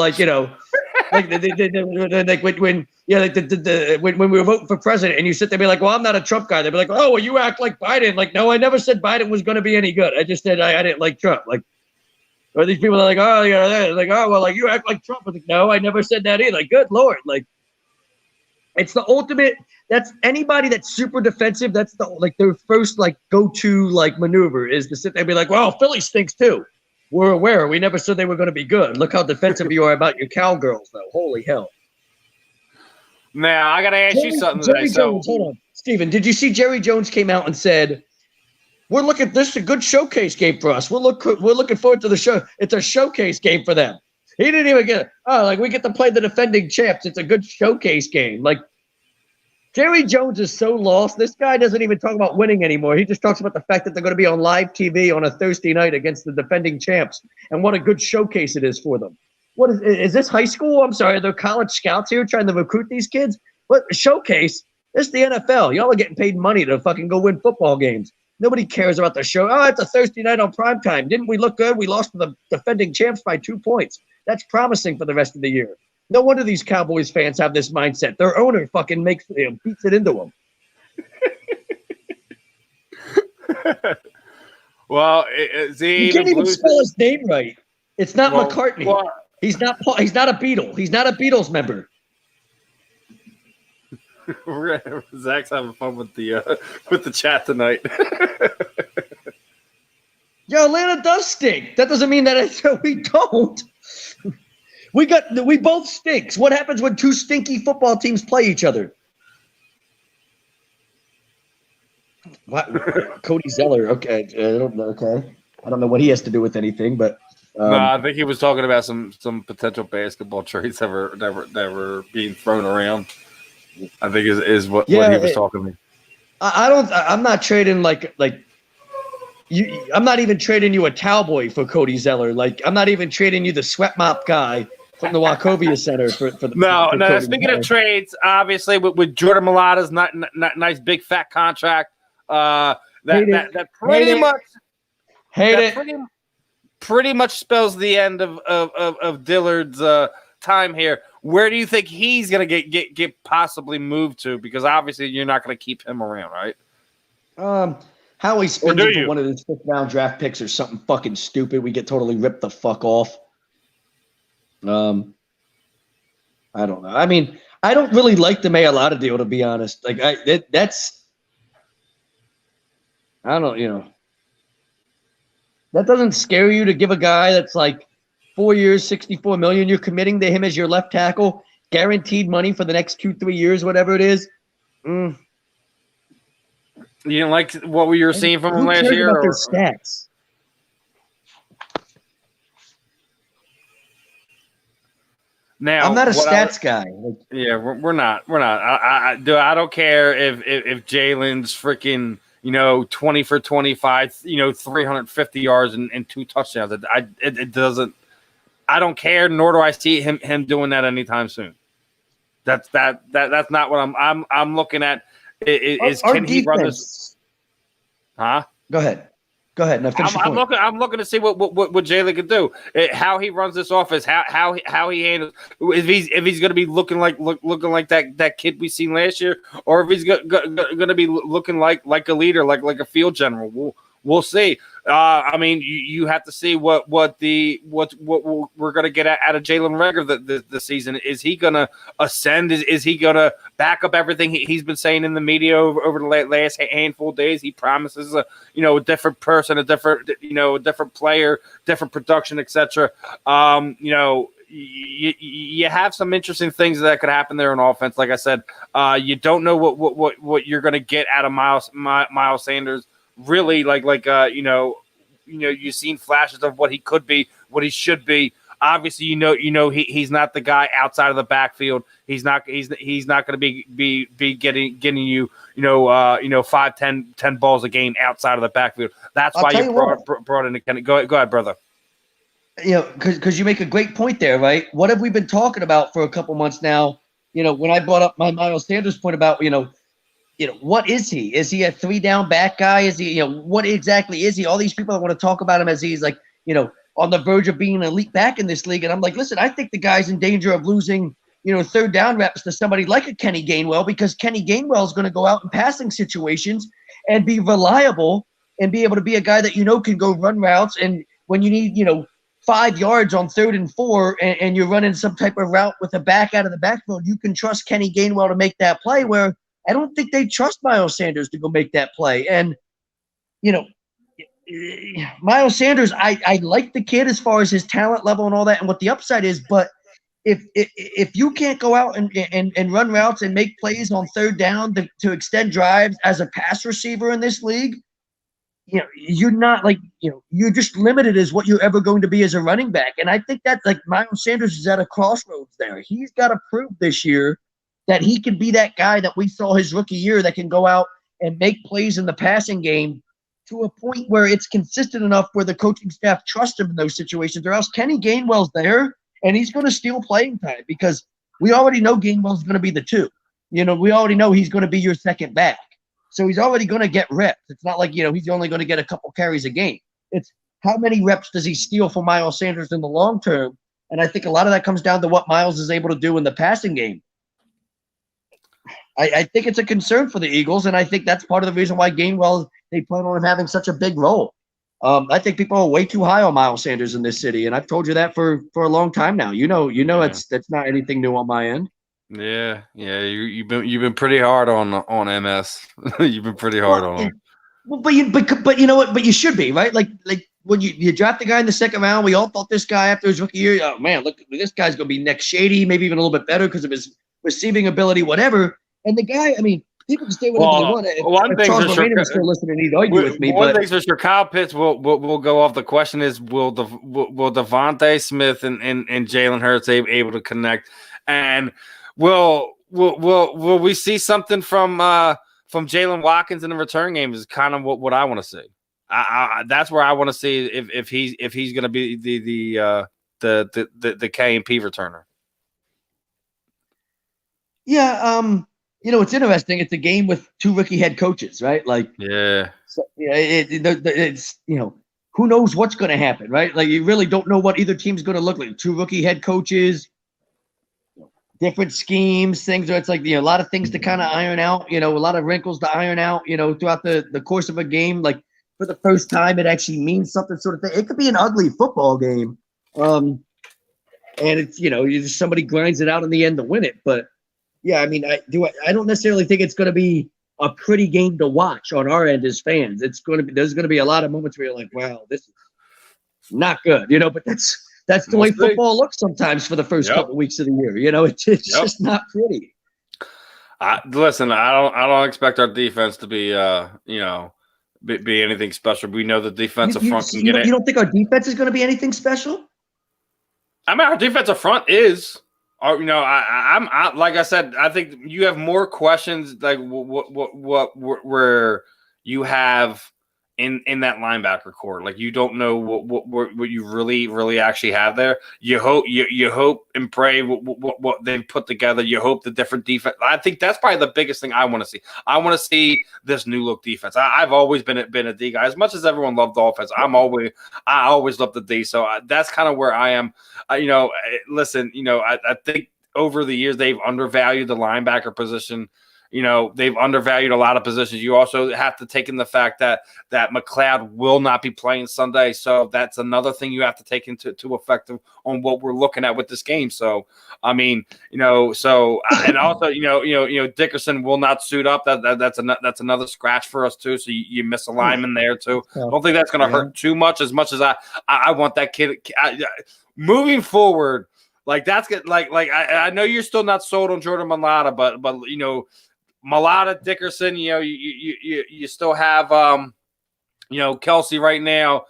when we were voting for president, and you sit there and be like, "Well, I'm not a Trump guy." They'd be like, "Oh, well, you act like Biden." No, I never said Biden was going to be any good. I just said I didn't like Trump. Or these people are "Oh, well, you act like Trump." No, I never said that either. Good Lord, it's the ultimate. That's anybody that's super defensive. That's their first go-to maneuver is to sit there and be like, "Well, Philly stinks too." We're aware. We never said they were going to be good. Look how defensive you are about your cowgirls, though. Holy hell! Now I got to ask you something Jerry today. Jones, hold on, Steven, did you see Jerry Jones came out and said, "We're looking. This is a good showcase game for us. We're looking forward to the show. It's a showcase game for them." He didn't even get it. Oh, we get to play the defending champs. It's a good showcase game. Jerry Jones is so lost. This guy doesn't even talk about winning anymore. He just talks about the fact that they're going to be on live TV on a Thursday night against the defending champs, and what a good showcase it is for them. What is this high school? I'm sorry, they're college scouts here trying to recruit these kids. What showcase? This is the NFL. Y'all are getting paid money to fucking go win football games. Nobody cares about the show. Oh, it's a Thursday night on primetime. Didn't we look good? We lost to the defending champs by 2 points. That's promising for the rest of the year. No wonder these Cowboys fans have this mindset. Their owner fucking beats it into them. Well, you can't even spell his name right. It's not McCartney. Well, he's not a Beatle. He's not a Beatles member. Zach's having fun with the chat tonight. Yo, Atlanta does stink. That doesn't mean that we don't. We both stinks. What happens when two stinky football teams play each other? What? Cody Zeller. Okay, I don't know. Okay, I don't know what he has to do with anything, but no, I think he was talking about some potential basketball trades that were being thrown around. I think is what he was talking to me. I'm not trading like you. I'm not even trading you a cowboy for Cody Zeller. Like I'm not even trading you the sweat mop guy from the Wachovia Center for the. No. Cody Speaking Zeller. of trades, obviously with Jordan Mailata's not nice big fat contract. That pretty much spells the end of Dillard's time here. Where do you think he's going to get possibly moved to? Because obviously you're not going to keep him around, right? How he spends it for one of his 5th round draft picks or something fucking stupid. We get totally ripped the fuck off. I don't know. I mean, I don't really like the Mailata deal, to be honest. Like that's I don't, that doesn't scare you to give a guy that's like 4 years, $64 million. You're committing to him as your left tackle, guaranteed money for the next 2-3 years, whatever it is. You didn't like what we were seeing from him last year? About their stats? Now, I'm not a stats guy. Yeah, we're not. I don't care if Jalen's freaking 20 for 25, 350 yards and 2 touchdowns. It doesn't. I don't care, nor do I see him doing that anytime soon. That's not what I'm looking at. Can he run this? Huh? Go ahead. No, finish your point. I'm looking to see what Jalen can do. How he runs this offense. How he handles. If he's going to be looking like that kid we seen last year, or if he's going to be looking like a leader, like a field general. We'll see. I mean, you have to see what we're going to get out of Jalen Reagor this season. Is he going to ascend? Is he going to back up everything he's been saying in the media over the last handful of days? He promises a different person, a different player, different production, etc. You have some interesting things that could happen there on offense. Like I said, you don't know what you're going to get out of Miles Sanders. Really, you've seen flashes of what he could be, what he should be. Obviously, he's not the guy outside of the backfield. He's not going to be getting you 5, 10 balls a game outside of the backfield. That's why you brought in Kenny. Go ahead, brother. Because you make a great point there, right? What have we been talking about for a couple months now? When I brought up my Miles Sanders point about what is he? Is he a 3-down back guy? Is he, what exactly is he? All these people want to talk about him as he's like, on the verge of being an elite back in this league. And I'm like, listen, I think the guy's in danger of losing, 3rd down reps to somebody like a Kenny Gainwell, because Kenny Gainwell is going to go out in passing situations and be reliable and be able to be a guy that, can go run routes. And when you need, 5 yards on 3rd and 4 and you're running some type of route with a back out of the backfield, you can trust Kenny Gainwell to make that play, where I don't think they trust Miles Sanders to go make that play. And, Miles Sanders, I like the kid as far as his talent level and all that and what the upside is. But if you can't go out and run routes and make plays on 3rd down to extend drives as a pass receiver in this league, you're not you're just limited as what you're ever going to be as a running back. And I think that Miles Sanders is at a crossroads there. He's got to prove this year that he can be that guy that we saw his rookie year that can go out and make plays in the passing game to a point where it's consistent enough where the coaching staff trusts him in those situations, or else Kenny Gainwell's there and he's going to steal playing time because we already know Gainwell's going to be the 2. We already know he's going to be your second back. So he's already going to get reps. It's not like, he's only going to get a couple carries a game. It's how many reps does he steal from Miles Sanders in the long term? And I think a lot of that comes down to what Miles is able to do in the passing game. I think it's a concern for the Eagles, and I think that's part of the reason why Gainwell, they plan on him having such a big role. I think people are way too high on Miles Sanders in this city, and I've told you that for a long time now. That's not anything new on my end. Yeah. You've been pretty hard on MS. You've been pretty hard on him. But you know what? But you should be, right? Like when you draft the guy in the second round, we all thought this guy after his rookie year, oh man, look, this guy's gonna be next Shady, maybe even a little bit better because of his receiving ability, whatever. And the guy, I mean, people can say whatever they want. If Charles Lorraine is still listening, he'd argue with me. One thing for sure, Kyle Pitts will go off. The question is, will Devontae Smith and Jalen Hurts able to connect? And will we see something from Jalen Watkins in the return game? Is kind of what I want to see. That's where I want to see if he's going to be the K&P returner. Yeah. It's interesting. It's a game with 2 rookie head coaches, right? Like, yeah. So, it's who knows what's going to happen, right? Like, you really don't know what either team's going to look like. 2 rookie head coaches, different schemes, things. It's like a lot of things to kind of iron out. A lot of wrinkles to iron out. Throughout the course of a game. Like for the first time, it actually means something, sort of thing. It could be an ugly football game, and it's somebody grinds it out in the end to win it, but. Yeah, I mean, I don't necessarily think it's going to be a pretty game to watch on our end as fans. There's going to be a lot of moments where you're like, wow, this is not good, but that's the way football looks sometimes for the first couple weeks of the year. It's just not pretty. Listen, I don't expect our defense to be be anything special. We know the defensive front can get it. You don't think our defense is going to be anything special? I mean, our defensive front is. I'm like I said, I think you have more questions like what where you have in that linebacker core. Like you don't know what you really actually have there. You hope and pray what they've put together. You hope the different defense. I think that's probably the biggest thing I want to see. I want to see this new look defense. I've always been a D guy. As much as everyone loved the offense, I always loved the D. So that's kind of where I am. Listen, I think over the years they've undervalued the linebacker position. They've undervalued a lot of positions. You also have to take in the fact that McLeod will not be playing Sunday. So that's another thing you have to take into effect on what we're looking at with this game. So, I mean, and also, Dickerson will not suit up. That's another scratch for us too. So you miss a lineman there too. I don't think that's going to hurt too much as I want that kid moving forward. Like that's good. Like I know you're still not sold on Jordan Mailata, but Mailata, Dickerson, you still have Kelsey right now,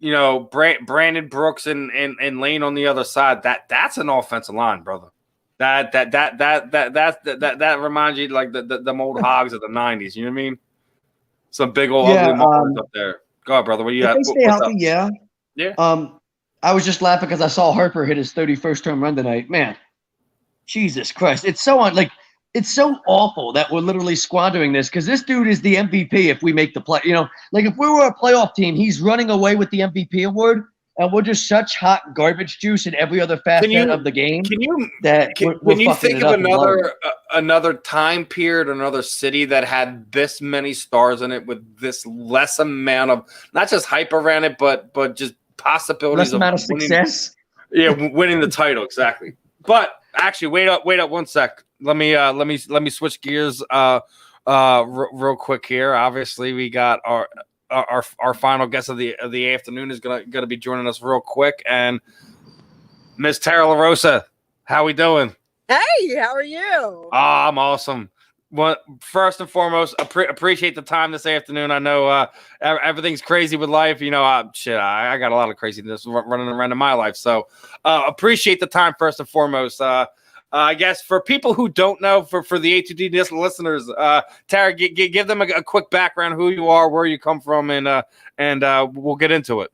Brandon Brooks and Lane on the other side. That's an offensive line, brother. That reminds you like the old Hogs of the 90s. You know what I mean? Some big old ugly motherfuckers up there. Go ahead, brother. What you got? They stay healthy, yeah. Yeah. I was just laughing because I saw Harper hit his 31st home run tonight. Man, Jesus Christ. It's so awful that we're literally squandering this because this dude is the MVP if we make the play. Like if we were a playoff team, he's running away with the MVP award, and we're just such hot garbage juice in every other facet of the game. When you think of another time period, another city that had this many stars in it with this less amount of not just hype around it, but just possibilities less amount of success. Winning the title exactly. But actually, wait up 1 sec. Let me switch gears real quick here. Obviously, we got our final guest of the afternoon is gonna be joining us real quick, and Miss Tara Larosa, how we doing? Hey, how are you? I'm awesome. Well, first and foremost, appreciate the time this afternoon. I know everything's crazy with life. I got a lot of craziness running around in my life. So appreciate the time first and foremost. I guess for people who don't know, for the A2D listeners, Tara, give them a quick background, who you are, where you come from, and we'll get into it.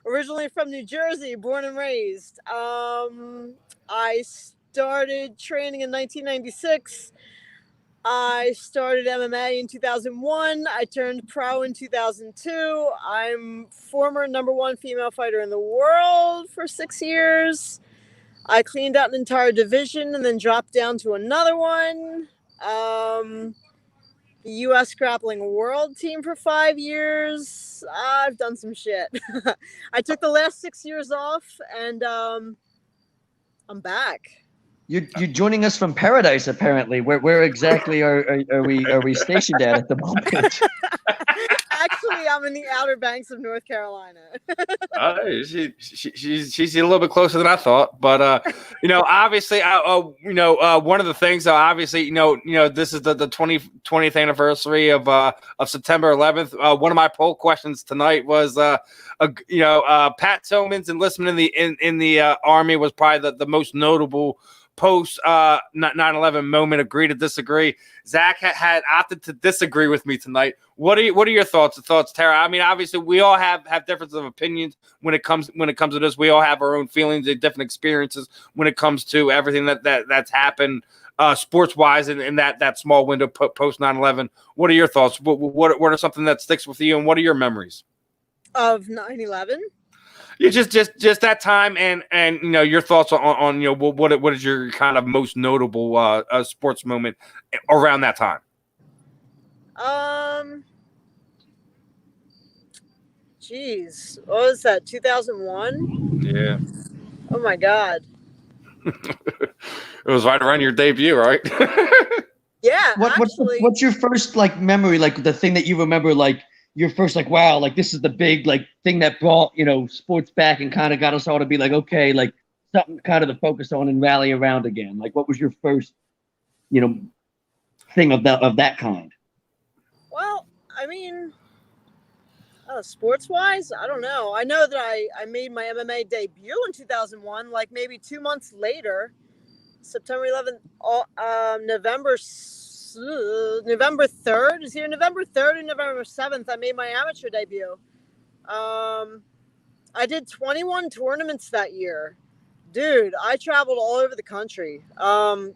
Originally from New Jersey, born and raised. I started training in 1996. I started MMA in 2001. I turned pro in 2002. I'm former #1 female fighter in the world for 6 years. I cleaned out an entire division and then dropped down to another one. The U.S. grappling world team for 5 years. I've done some shit. I took the last 6 years off, and I'm back. You're joining us from paradise, apparently. Where exactly are we stationed at the moment? Actually, I'm in the Outer Banks of North Carolina. She's a little bit closer than I thought, but obviously, one of the things, obviously, this is the 20th anniversary of September 11th. One of my poll questions tonight was, Pat Tillman's enlistment in the Army was probably the most notable post 9/11 moment. Agree to disagree. Zach had opted to disagree with me tonight. What are your thoughts, Tara? I mean, obviously, we all have differences of opinions when it comes to this. We all have our own feelings and different experiences when it comes to everything that's happened sports wise in that small window post 9/11. What are your thoughts? What are something that sticks with you, and what are your memories of 9/11? Yeah, just that time, and your thoughts on what is your kind of most notable sports moment around that time? Geez, what was that? 2001? Yeah. Oh my God. It was right around your debut, right? Yeah. What's your first memory, the thing that you remember, your first wow, this is the big thing that brought sports back and kind of got us all to be okay, something kind of to focus on and rally around again. What was your first thing of that kind? Well, I mean, sports wise, I don't know. I know that I made my MMA debut in 2001, maybe 2 months later, September 11th, November 3rd. Is here November 3rd and November 7th. I made my amateur debut. I did 21 tournaments that year. Dude, I traveled all over the country. I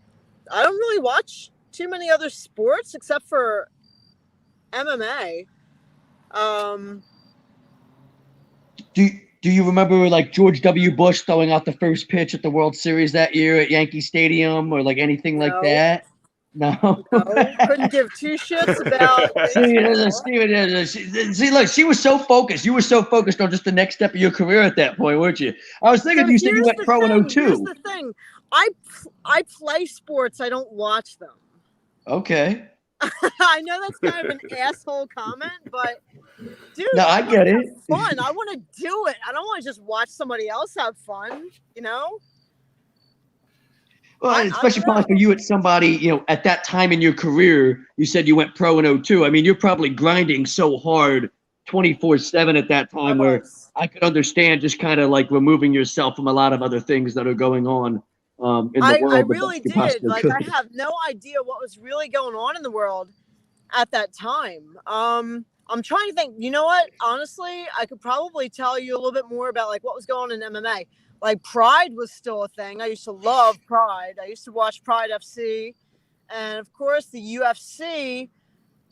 don't really watch too many other sports except for MMA. Do you remember George W. Bush throwing out the first pitch at the World Series that year at Yankee Stadium or anything like that? No. Couldn't give two shits about. See, look, she was so focused. You were so focused on just the next step of your career at that point, weren't you? I was thinking you said you went pro in 02. Here's the thing. I play sports. I don't watch them. Okay. I know that's kind of an asshole comment, but dude, no, I get it. Fun. I want to do it. I don't want to just watch somebody else have fun. Well, especially probably for you at somebody, at that time in your career, you said you went pro in 02. I mean, you're probably grinding so hard 24/7 at that time where I could understand just kind of removing yourself from a lot of other things that are going on in the world. I really did. I have no idea what was really going on in the world at that time. I'm trying to think, you know what? Honestly, I could probably tell you a little bit more about what was going on in MMA. Pride was still a thing. I used to love Pride. I used to watch Pride FC. And of course, the UFC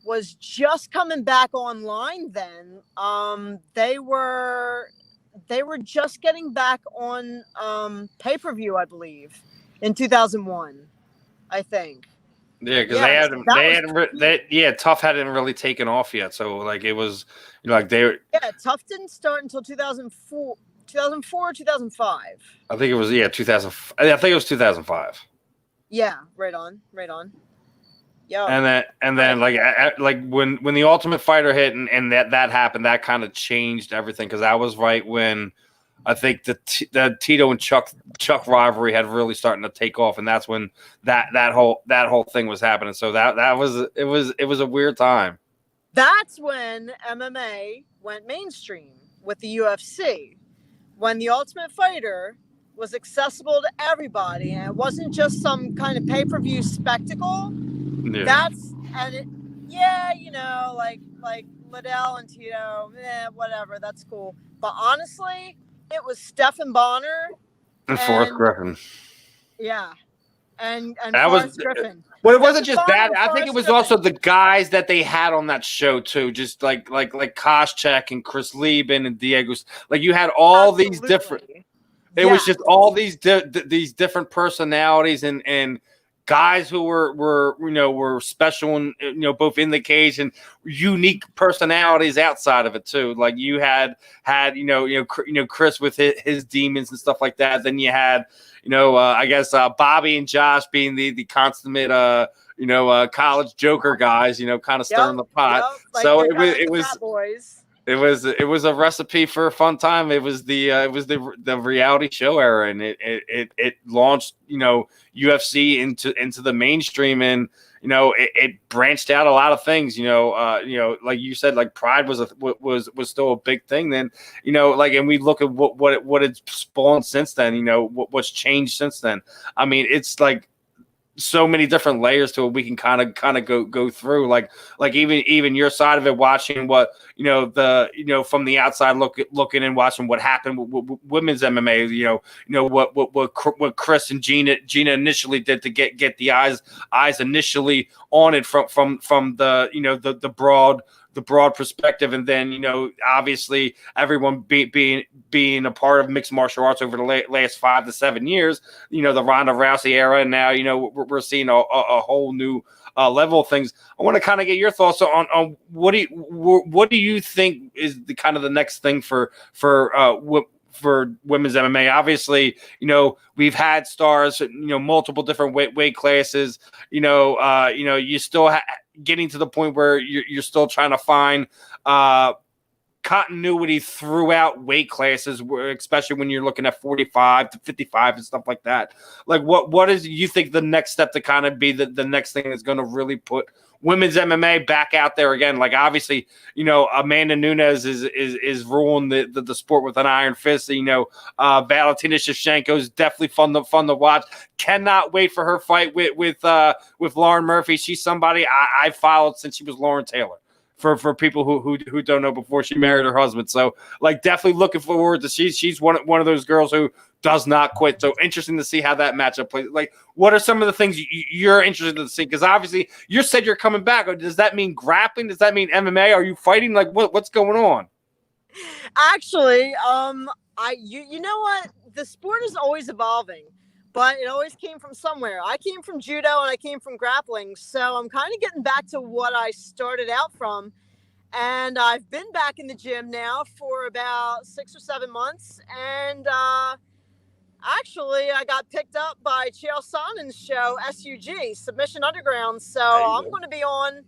was just coming back online then. They were just getting back on pay-per-view, I believe, in 2001, I think. Yeah, because Tough hadn't really taken off yet. So it was they were. Yeah, Tough didn't start until 2004. 2004, 2005. I think it was 2000. I think it was 2005. Yeah, right on. Yeah. And then when the Ultimate Fighter hit and that happened, that kind of changed everything because that was right when I think the Tito and Chuck rivalry had really starting to take off, and that's when that whole thing was happening. So that was a weird time. That's when MMA went mainstream with the UFC. When the Ultimate Fighter was accessible to everybody, and it wasn't just some kind of pay-per-view spectacle. Yeah. Like Liddell and Tito, whatever, that's cool. But honestly, it was Stephen Bonner And Forrest Griffin. Yeah. And that Forrest was Griffin. Well, it wasn't just Bonner, that. I think it was Forrest also the guys that they had on that show too, just like Koscheck and Chris Lieben and Diego. Like you had all these different. It was just all these these different personalities and guys who were special and both in the cage and unique personalities outside of it too. Like you had Chris with his demons and stuff like that. Then you had I guess Bobby and Josh being the consummate college joker guys, kind of stirring the pot. Like so it was a recipe for a fun time. It was the reality show era, and it launched UFC into the mainstream, and it branched out a lot of things. Like you said, like Pride was still a big thing then. And we look at what it's spawned since then. What's changed since then. I mean, it's like so many different layers to it we can kind of go through like even your side of it, watching what from the outside looking and watching what happened with women's MMA, what Chris and Gina initially did to get the eyes initially on it from the broad perspective, and then obviously everyone being a part of mixed martial arts over the last 5 to 7 years, the Ronda Rousey era, and now we're seeing a whole new level of things. I want to kind of get your thoughts on what do you think is the kind of the next thing for women's MMA. Obviously, we've had stars, multiple different weight classes. You still getting to the point where you're still trying to find continuity throughout weight classes, especially when you're looking at 45 to 55 and stuff like that. Like, what is you think the next step to kind of be the next thing that's going to really put women's MMA back out there again? Like, obviously, Amanda Nunes is ruling the sport with an iron fist. Valentina Shevchenko is definitely fun to watch. Cannot wait for her fight with Lauren Murphy. She's somebody I followed since she was Lauren Taylor. For people who don't know, before she married her husband. So, like, definitely looking forward to she's one of those girls who does not quit. So interesting to see how that matchup plays. Like, what are some of the things you're interested to see? Because obviously you said you're coming back. Does that mean grappling? Does that mean MMA? Are you fighting? Like, what's going on? Actually, you know what? The sport is always evolving, but it always came from somewhere. I came from judo and I came from grappling. So I'm kind of getting back to what I started out from. And I've been back in the gym now for about 6 or 7 months. And actually, I got picked up by Chael Sonnen's show, SUG, Submission Underground. So I'm going to be on,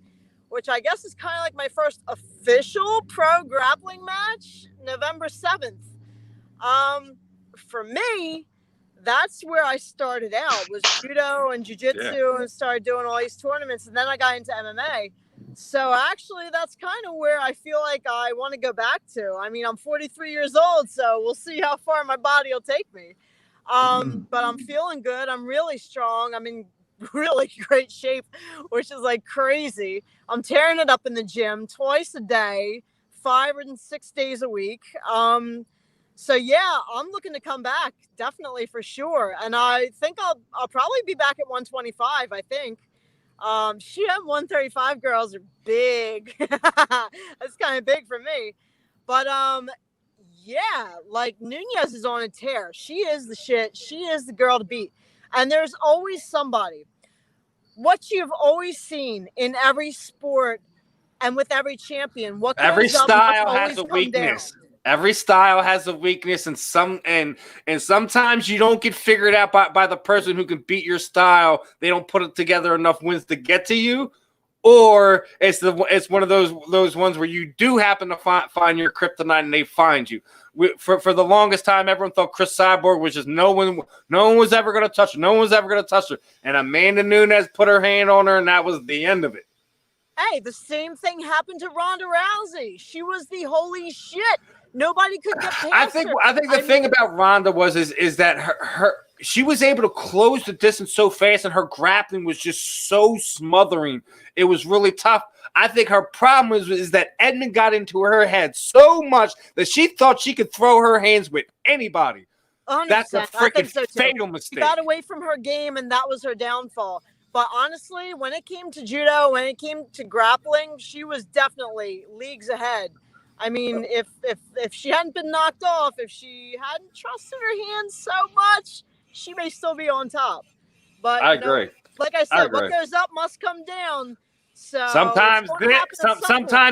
which I guess is kind of like my first official pro grappling match, November 7th. For me, that's where I started out, was judo and jiu-jitsu, and started doing all these tournaments, and then I got into MMA. So actually, that's kind of where I feel like I want to go back to. I mean, I'm 43 years old, so we'll see how far my body will take me. But I'm feeling good. I'm really strong. I'm in really great shape, which is like crazy. I'm tearing it up in the gym twice a day, 5 and 6 days a week. So yeah, I'm looking to come back, definitely, for sure. And I think I'll probably be back at 125, I think. 135 girls are big. That's kind of big for me. But yeah, like, Nunez is on a tear. She is the shit. She is the girl to beat. And there's always somebody. What you've always seen in every sport and with every champion, what goes every up style must has a always come weakness. down. Every style has a weakness, and sometimes you don't get figured out by the person who can beat your style. They don't put it together enough wins to get to you, or it's one of those ones where you do happen to find your kryptonite and they find you. For the longest time, everyone thought Chris Cyborg was just no one was ever going to touch her. No one was ever going to touch her, and Amanda Nunes put her hand on her, and that was the end of it. Hey, the same thing happened to Ronda Rousey. She was the holy shit. Nobody could get past I think her. the thing about Ronda is that her she was able to close the distance so fast, and her grappling was just so smothering. It was really tough. I think her problem is that Edmond got into her head so much that she thought she could throw her hands with anybody. 100%. That's a freaking so fatal She mistake. got away from her game, and that was her downfall. But honestly, when it came to judo, when it came to grappling, she was definitely leagues ahead. I mean, if she hadn't been knocked off, if she hadn't trusted her hands so much, she may still be on top. But I agree. Like I said, what goes up must come down. So sometimes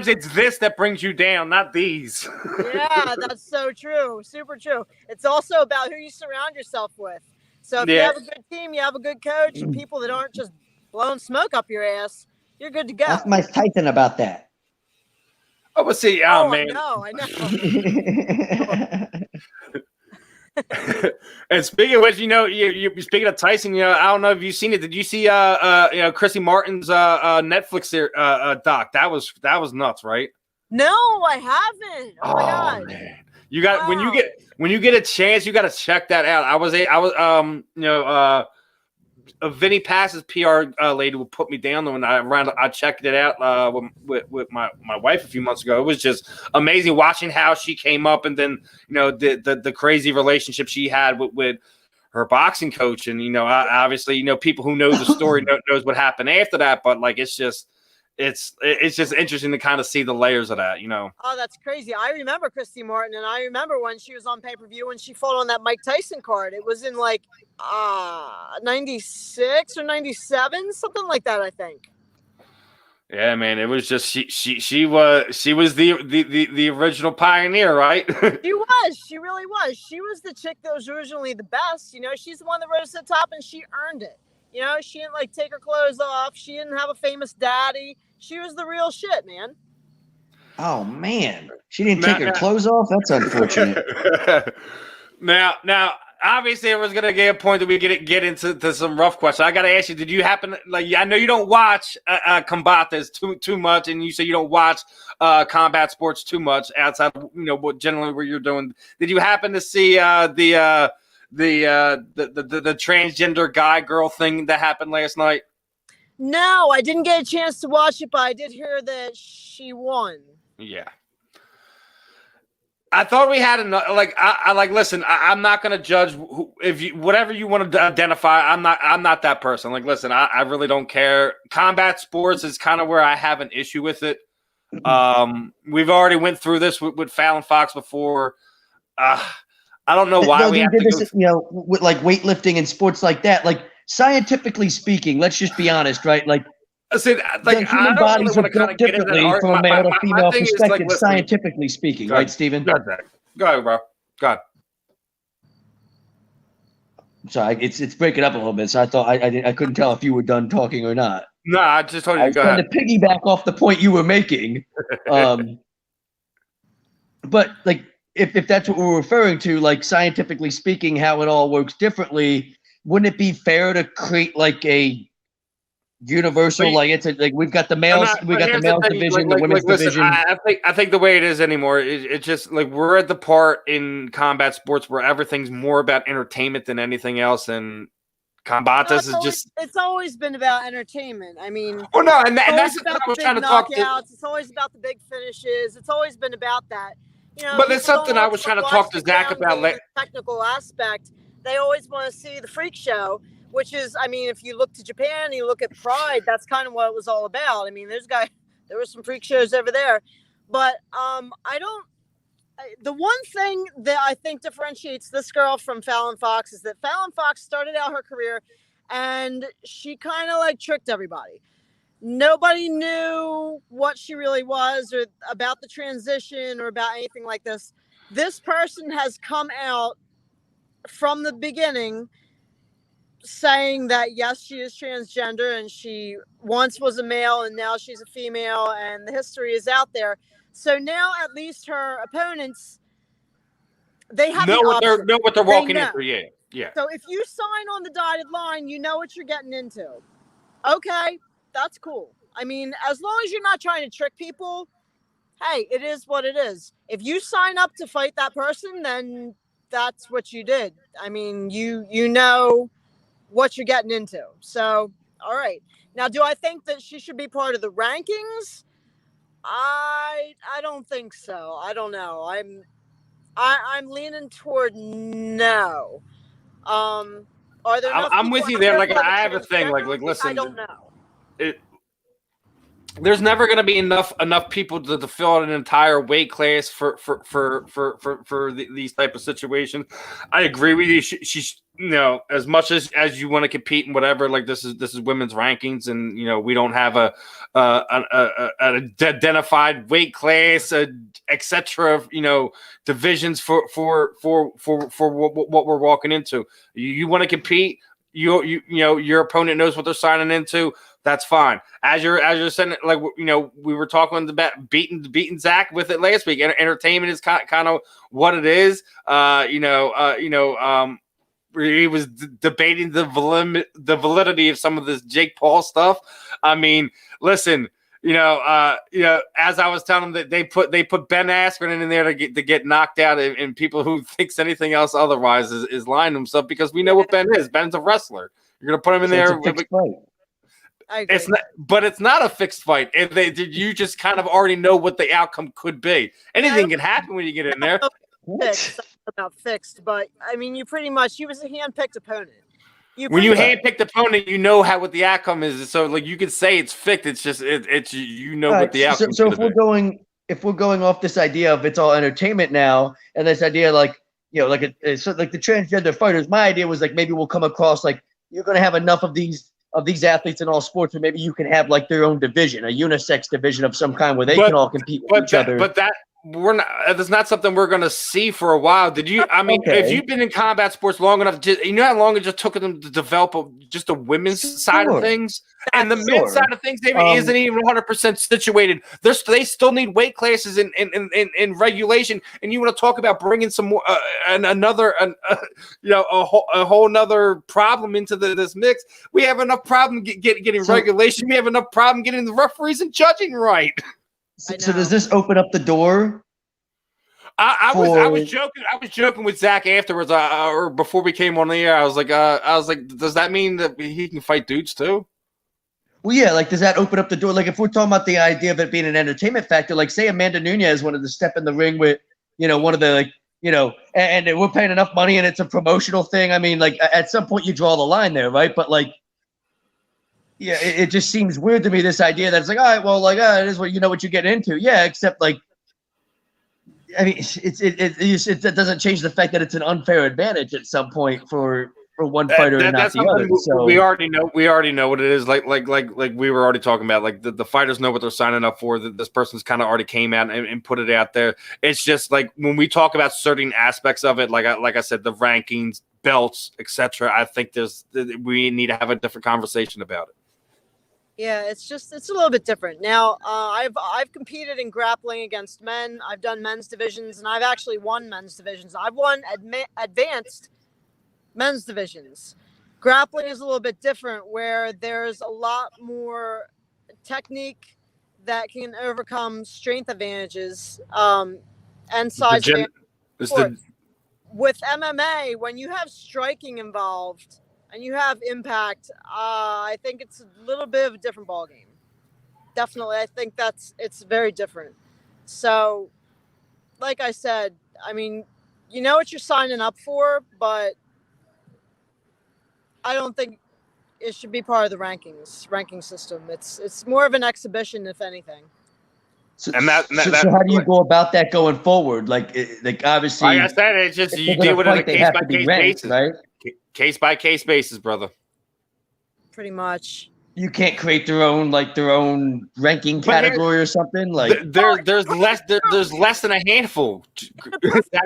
it's this that brings you down, not these. Yeah, that's so true. Super true. It's also about who you surround yourself with. So if you have a good team, you have a good coach, and people that aren't just blowing smoke up your ass, you're good to go. Ask Mike Tyson about that. Oh, but see, man. I know. And speaking of which, you speaking of Tyson, I don't know if you've seen it. Did you see Chrissy Martin's Netflix doc? That was nuts, right? No, I haven't. Oh my God. Man. You got when you get a chance, you got to check that out. Vinny Pass's PR lady would put me down when I checked it out with my wife a few months ago. It was just amazing watching how she came up, and then the crazy relationship she had with her boxing coach, and obviously people who know the story knows what happened after that, but like it's just interesting to kind of see the layers of that. Oh, that's crazy. I remember Christy Martin, and I remember when she was on pay-per-view when she fought on that Mike Tyson card. It was in like 96 or 97, something like that, I think. Yeah, man, it was just she was the original pioneer, right? She really was. She was the chick that was originally the best. She's the one that rose to the top, and she earned it. She didn't take her clothes off. She didn't have a famous daddy. She was the real shit, man. Oh man, she didn't take her clothes off. That's unfortunate. Now, obviously, I was gonna get a point that we get into some rough questions. I gotta ask you: did you happen I know you don't watch combates too much, and you say you don't watch combat sports too much outside of what generally what you're doing. Did you happen to see the transgender guy girl thing that happened last night? No, I didn't get a chance to watch it, but I did hear that she won. Yeah. I thought we had enough. Listen, I'm not going to judge whatever you want to identify. I'm not that person. Listen, I really don't care. Combat sports is kind of where I have an issue with it. We've already went through this with Fallon Fox before. I don't know why we have to this, with weightlifting and sports like that. Scientifically speaking, let's just be honest, right? Human bodies are built differently from a male to female perspective, scientifically speaking, right, Steven? Go ahead, bro. Go ahead. Sorry, it's breaking up a little bit, so I thought I couldn't tell if you were done talking or not. No, I just told you to go ahead. I was trying to piggyback off the point you were making. But if that's what we're referring to, scientifically speaking, how it all works differently, wouldn't it be fair to create a universal, we've got the males, division, the women's division. I think the way it is anymore, it's just we're at the part in combat sports where everything's more about entertainment than anything else, and combates is just. It's always been about entertainment. I mean, and that's what I was trying to talk to. It's always about the big finishes. It's always been about that. But there's something I was trying to talk to Zach about. The technical aspect, they always want to see the freak show. Which is, if you look to Japan, you look at Pride, that's kind of what it was all about. There were some freak shows over there. But the one thing that I think differentiates this girl from Fallon Fox is that Fallon Fox started out her career and she kind of tricked everybody. Nobody knew what she really was or about the transition or about anything like this. This person has come out from the beginning saying that yes, she is transgender and she once was a male and now she's a female, and the history is out there. So now at least her opponents, they have know what they're walking into. Yeah. So if you sign on the dotted line, you know what you're getting into. Okay, that's cool. As long as you're not trying to trick people, hey, it is what it is. If you sign up to fight that person, then that's what you did. I mean, you know what you're getting into. So, all right. Now, do I think that she should be part of the rankings? I don't think so. I don't know. I'm leaning toward no. Are there enough I'm people with you out there. there Like who have I a have a thing. Like transgender? listen. I don't know. There's never going to be enough people to fill out an entire weight class for these type of situations. I agree with you. She's as much as you want to compete and whatever. Like this is women's rankings, and we don't have an identified weight class, etc. Divisions for what we're walking into. You want to compete. Your opponent knows what they're signing into. That's fine. As you're saying, like we were talking about beating Zach with it last week. Entertainment is kind of what it is. He was debating the validity of some of this Jake Paul stuff. I mean, listen, as I was telling them that they put Ben Askren in there to get knocked out, and people who thinks anything else otherwise is lying to himself, because we know what Ben is. Ben's a wrestler. You're gonna put him in there. It's not, but it's not a fixed fight. You just kind of already know what the outcome could be. Anything can happen when you get in there. About fixed, but I mean, you was a hand-picked opponent. When you hand-picked opponent, you know what the outcome is. So, like, you could say it's fixed. It's just it's what the outcome. So if we're going off this idea of it's all entertainment now, and this idea like like the transgender fighters, my idea was like maybe we'll come across like you're going to have enough of these athletes in all sports, or maybe you can have like their own division, a unisex division of some kind where they can all compete with each other. But that's not something we're going to see for a while. If you've been in combat sports long enough, how long it just took them to develop just the women's side of things, and the men's side of things isn't even 100% situated. They still need weight classes in regulation, and you want to talk about bringing some more a whole nother problem into this mix. We have enough problem getting regulation. We have enough problem getting the referees and judging right. So does this open up the door? I was joking with Zach afterwards, or before we came on the air. I was like, does that mean that he can fight dudes too? Well, yeah. Like, does that open up the door? Like, if we're talking about the idea of it being an entertainment factor, like, say Amanda Nunes wanted to step in the ring with, one of the and we're paying enough money and it's a promotional thing. I mean, like, at some point you draw the line there, right? But like. Yeah, it just seems weird to me, this idea that it's like, all right, well, like, it is what you get into. Yeah, except like, I mean, it doesn't change the fact that it's an unfair advantage at some point for one fighter and not the other. So we already know what it is. Like we were already talking about. Like the fighters know what they're signing up for. This person's kind of already came out and put it out there. It's just like when we talk about certain aspects of it, like I said, the rankings, belts, etc. I think we need to have a different conversation about it. Yeah, it's a little bit different. Now, I've competed in grappling against men. I've done men's divisions, and I've actually won men's divisions. I've won advanced men's divisions. Grappling is a little bit different, where there's a lot more technique that can overcome strength advantages and size advantages. With MMA, when you have striking involved and you have impact, I think it's a little bit of a different ballgame. Definitely, I think it's very different. So, like I said, I mean, you know what you're signing up for, but I don't think it should be part of the ranking system. It's more of an exhibition, if anything. So how do you go about that going forward? Like obviously, like I said, it's just you deal with it on a case by case basis, right? Case by case basis, brother. Pretty much. You can't create their own ranking category or something like. There's less than a handful.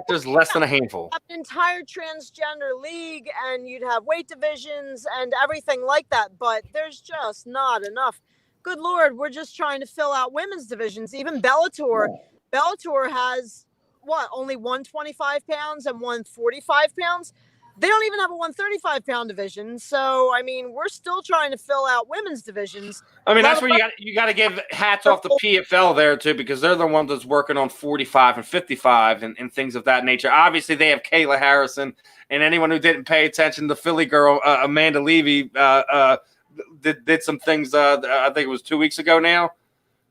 There's less than a handful. An entire transgender league, and you'd have weight divisions and everything like that, but there's just not enough. Good Lord, we're just trying to fill out women's divisions. Even Bellator, Bellator has only 125 pounds and 145 pounds. They don't even have a 135-pound division. So, I mean, we're still trying to fill out women's divisions. I mean, that's where you got to give hats off to PFL there, too, because they're the ones that's working on 45 and 55 and things of that nature. Obviously, they have Kayla Harrison, and anyone who didn't pay attention, the Philly girl, Amanda Levy, did some things, I think it was 2 weeks ago now.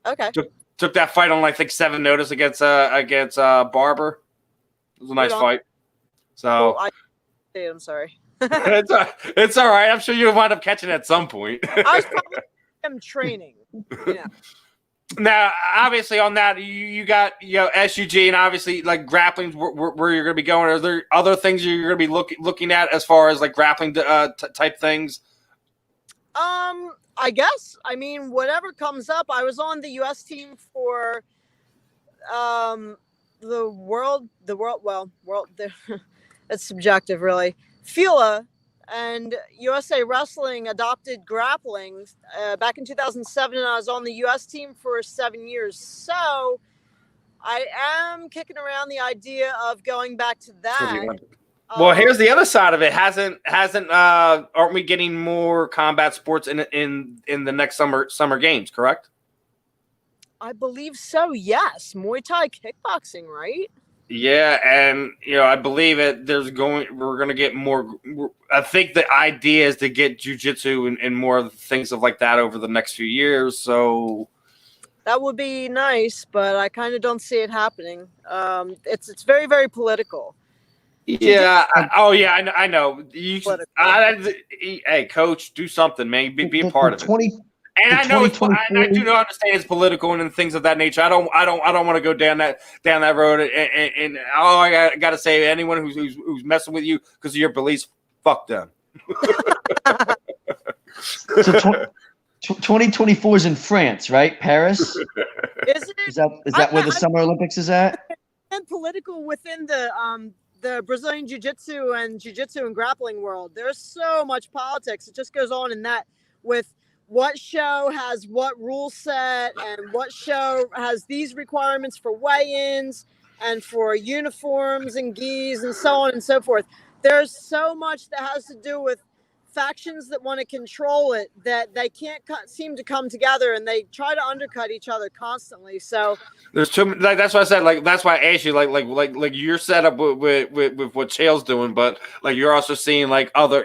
Okay. Took that fight on, I think, 7 notice against Barber. It was a nice fight. So I'm sorry. it's all right. I'm sure you'll wind up catching it at some point. I was probably training. Yeah. Now, obviously, on that, you got SUG and obviously like grappling where you're going to be going. Are there other things you're going to be looking at as far as like grappling type things? I guess. I mean, whatever comes up. I was on the U.S. team for the world. Well, it's subjective, really. FILA and USA Wrestling adopted grappling back in 2007, and I was on the U.S. team for 7 years. So I am kicking around the idea of going back to that. Well, here's the other side of it. Aren't we getting more combat sports in the next summer games, correct? I believe so, yes. Muay Thai kickboxing, right? Yeah, and I believe it. We're going to get more. I think the idea is to get jiu-jitsu and more things of like that over the next few years. So that would be nice, but I kind of don't see it happening. It's very, very political. Yeah. I know. Hey, coach, do something, man. Be a part of it. And I know I do understand it's political and things of that nature. I don't want to go down that road. And all I got to say, anyone who's messing with you because of your beliefs, fuck them. So 2024 is in France, right? Paris. Is it? Is that where the Summer Olympics is at? And political within the Brazilian jiu-jitsu and grappling world. There's so much politics. It just goes on in that with what show has what rule set and what show has these requirements for weigh-ins and for uniforms and gis and so on and so forth. There's so much that has to do with factions that want to control it that they can't seem to come together, and they try to undercut each other constantly. So there's too many, that's why I said that's why I asked you like you're set up with what Chael's doing, but like you're also seeing other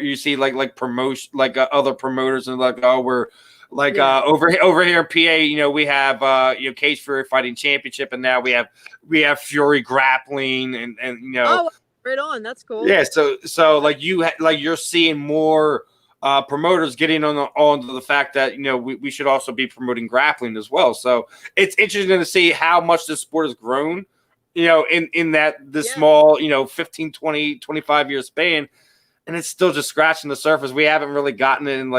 promotion other promoters and we're over here in PA, we have Cage Fury Fighting Championship, and now we have Fury Grappling and right on. That's cool. Yeah. So you're seeing more promoters getting on the fact that, we should also be promoting grappling as well. So it's interesting to see how much this sport has grown, in this small, 15, 20, 25 year span. And it's still just scratching the surface. We haven't really gotten it. And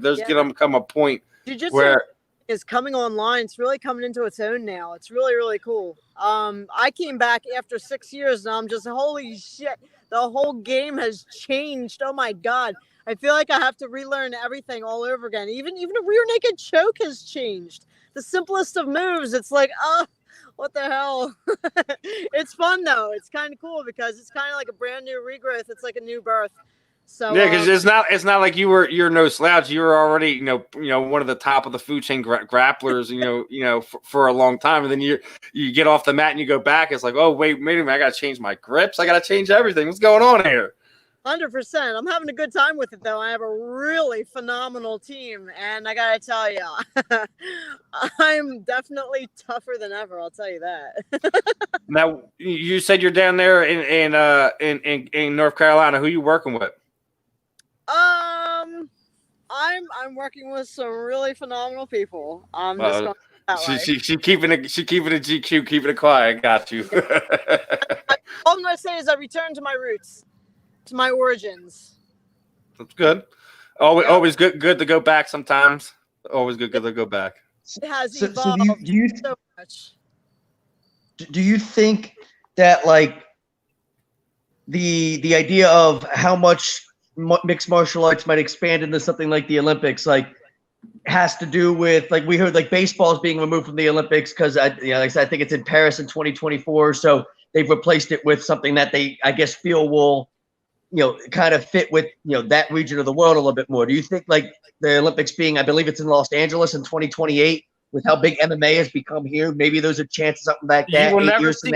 there's going to come a point where is coming online. It's really coming into its own now. It's really, really cool. I came back after 6 years and I'm just, holy shit, the whole game has changed. Oh my God. I feel like I have to relearn everything all over again. Even a rear naked choke has changed. The simplest of moves. It's like, what the hell? It's fun though. It's kind of cool because it's kind of like a brand new regrowth. It's like a new birth. So yeah, because it's not like you're no slouch. You were already one of the top of the food chain grapplers for a long time, and then you get off the mat and you go back. It's like, oh wait a minute, I got to change my grips. I got to change everything. What's going on here? 100%. I'm having a good time with it though. I have a really phenomenal team, and I gotta tell you, I'm definitely tougher than ever. I'll tell you that. Now you said you're down there in North Carolina. Who are you working with? I'm working with some really phenomenal people. I'm just going that way. She keeping it GQ, keeping it quiet. Got you. All I'm gonna say is I return to my roots, to my origins. That's good. Always good to go back sometimes. Always good to go back. It has so evolved so much. Do you think that the idea of how much mixed martial arts might expand into something like the Olympics, has to do with we heard baseball is being removed from the Olympics because I think it's in Paris in 2024, so they've replaced it with something that they feel will kind of fit with, that region of the world a little bit more? Do you think like the Olympics being, I believe it's in Los Angeles in 2028, with how big MMA has become here, maybe there's a chance of something like that? You will never see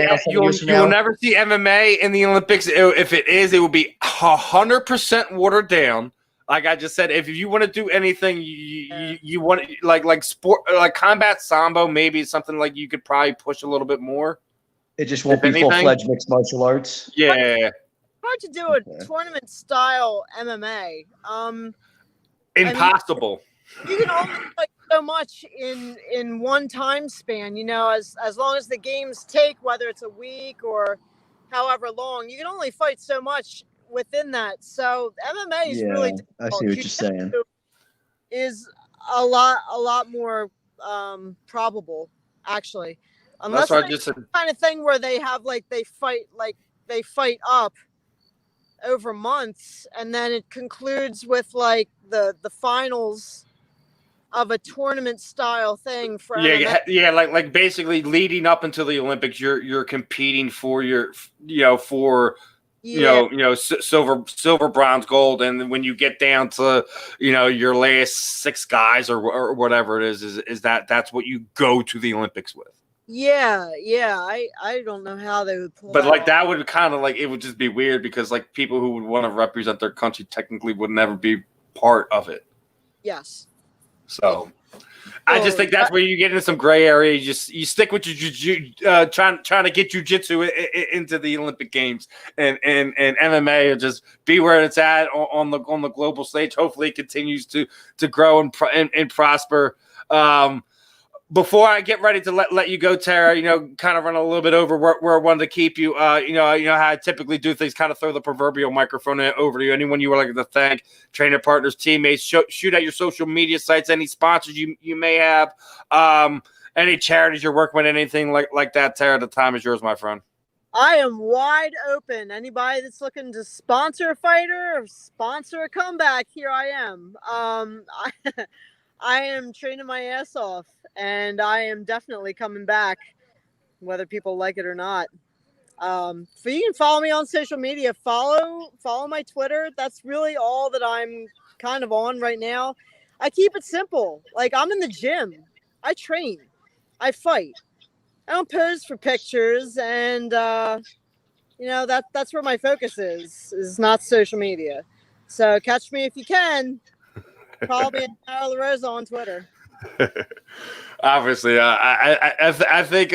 MMA in the Olympics. If it is, it will be 100% watered down. Like I just said, if you want to do anything, you want like sport, like combat sambo, maybe something like you could probably push a little bit more. It just won't be full-fledged mixed martial arts. Yeah. Hard to do a tournament style MMA. Impossible. You can only fight so much in one time span. As long as the games take, whether it's a week or however long, you can only fight so much within that. So MMA is really difficult. I see what you're saying. Is a lot more probable, actually. Unless it's the kind of thing where they have they fight up over months, and then it concludes with the finals of a tournament style thing for MMA. Like basically leading up into the Olympics, you're competing for silver, bronze, gold, and when you get down to your last 6 guys or whatever it is that's what you go to the Olympics with. I don't know how they would pull. But that would kind of it would just be weird because people who would want to represent their country technically would never be part of it. Yes. So, I just think that's where you get into some gray area. You stick with your trying to get jiu-jitsu into the Olympic Games, and MMA will just be where it's at on the global stage. Hopefully, it continues to grow and prosper. Before I get ready to let you go, Tara, kind of run a little bit over where I wanted to keep you. You know how I typically do things, kind of throw the proverbial microphone over to you. Anyone you would like to thank, trainer partners, teammates, shoot at your social media sites, any sponsors you may have, any charities you're working with, anything like that, Tara, the time is yours, my friend. I am wide open. Anybody that's looking to sponsor a fighter or sponsor a comeback, here I am. I am training my ass off, and I am definitely coming back, whether people like it or not. You can follow me on social media. Follow my Twitter. That's really all that I'm kind of on right now. I keep it simple. I'm in the gym. I train. I fight. I don't pose for pictures, and that's where my focus is not social media. So catch me if you can. Follow me at Larosa on Twitter. Obviously, I think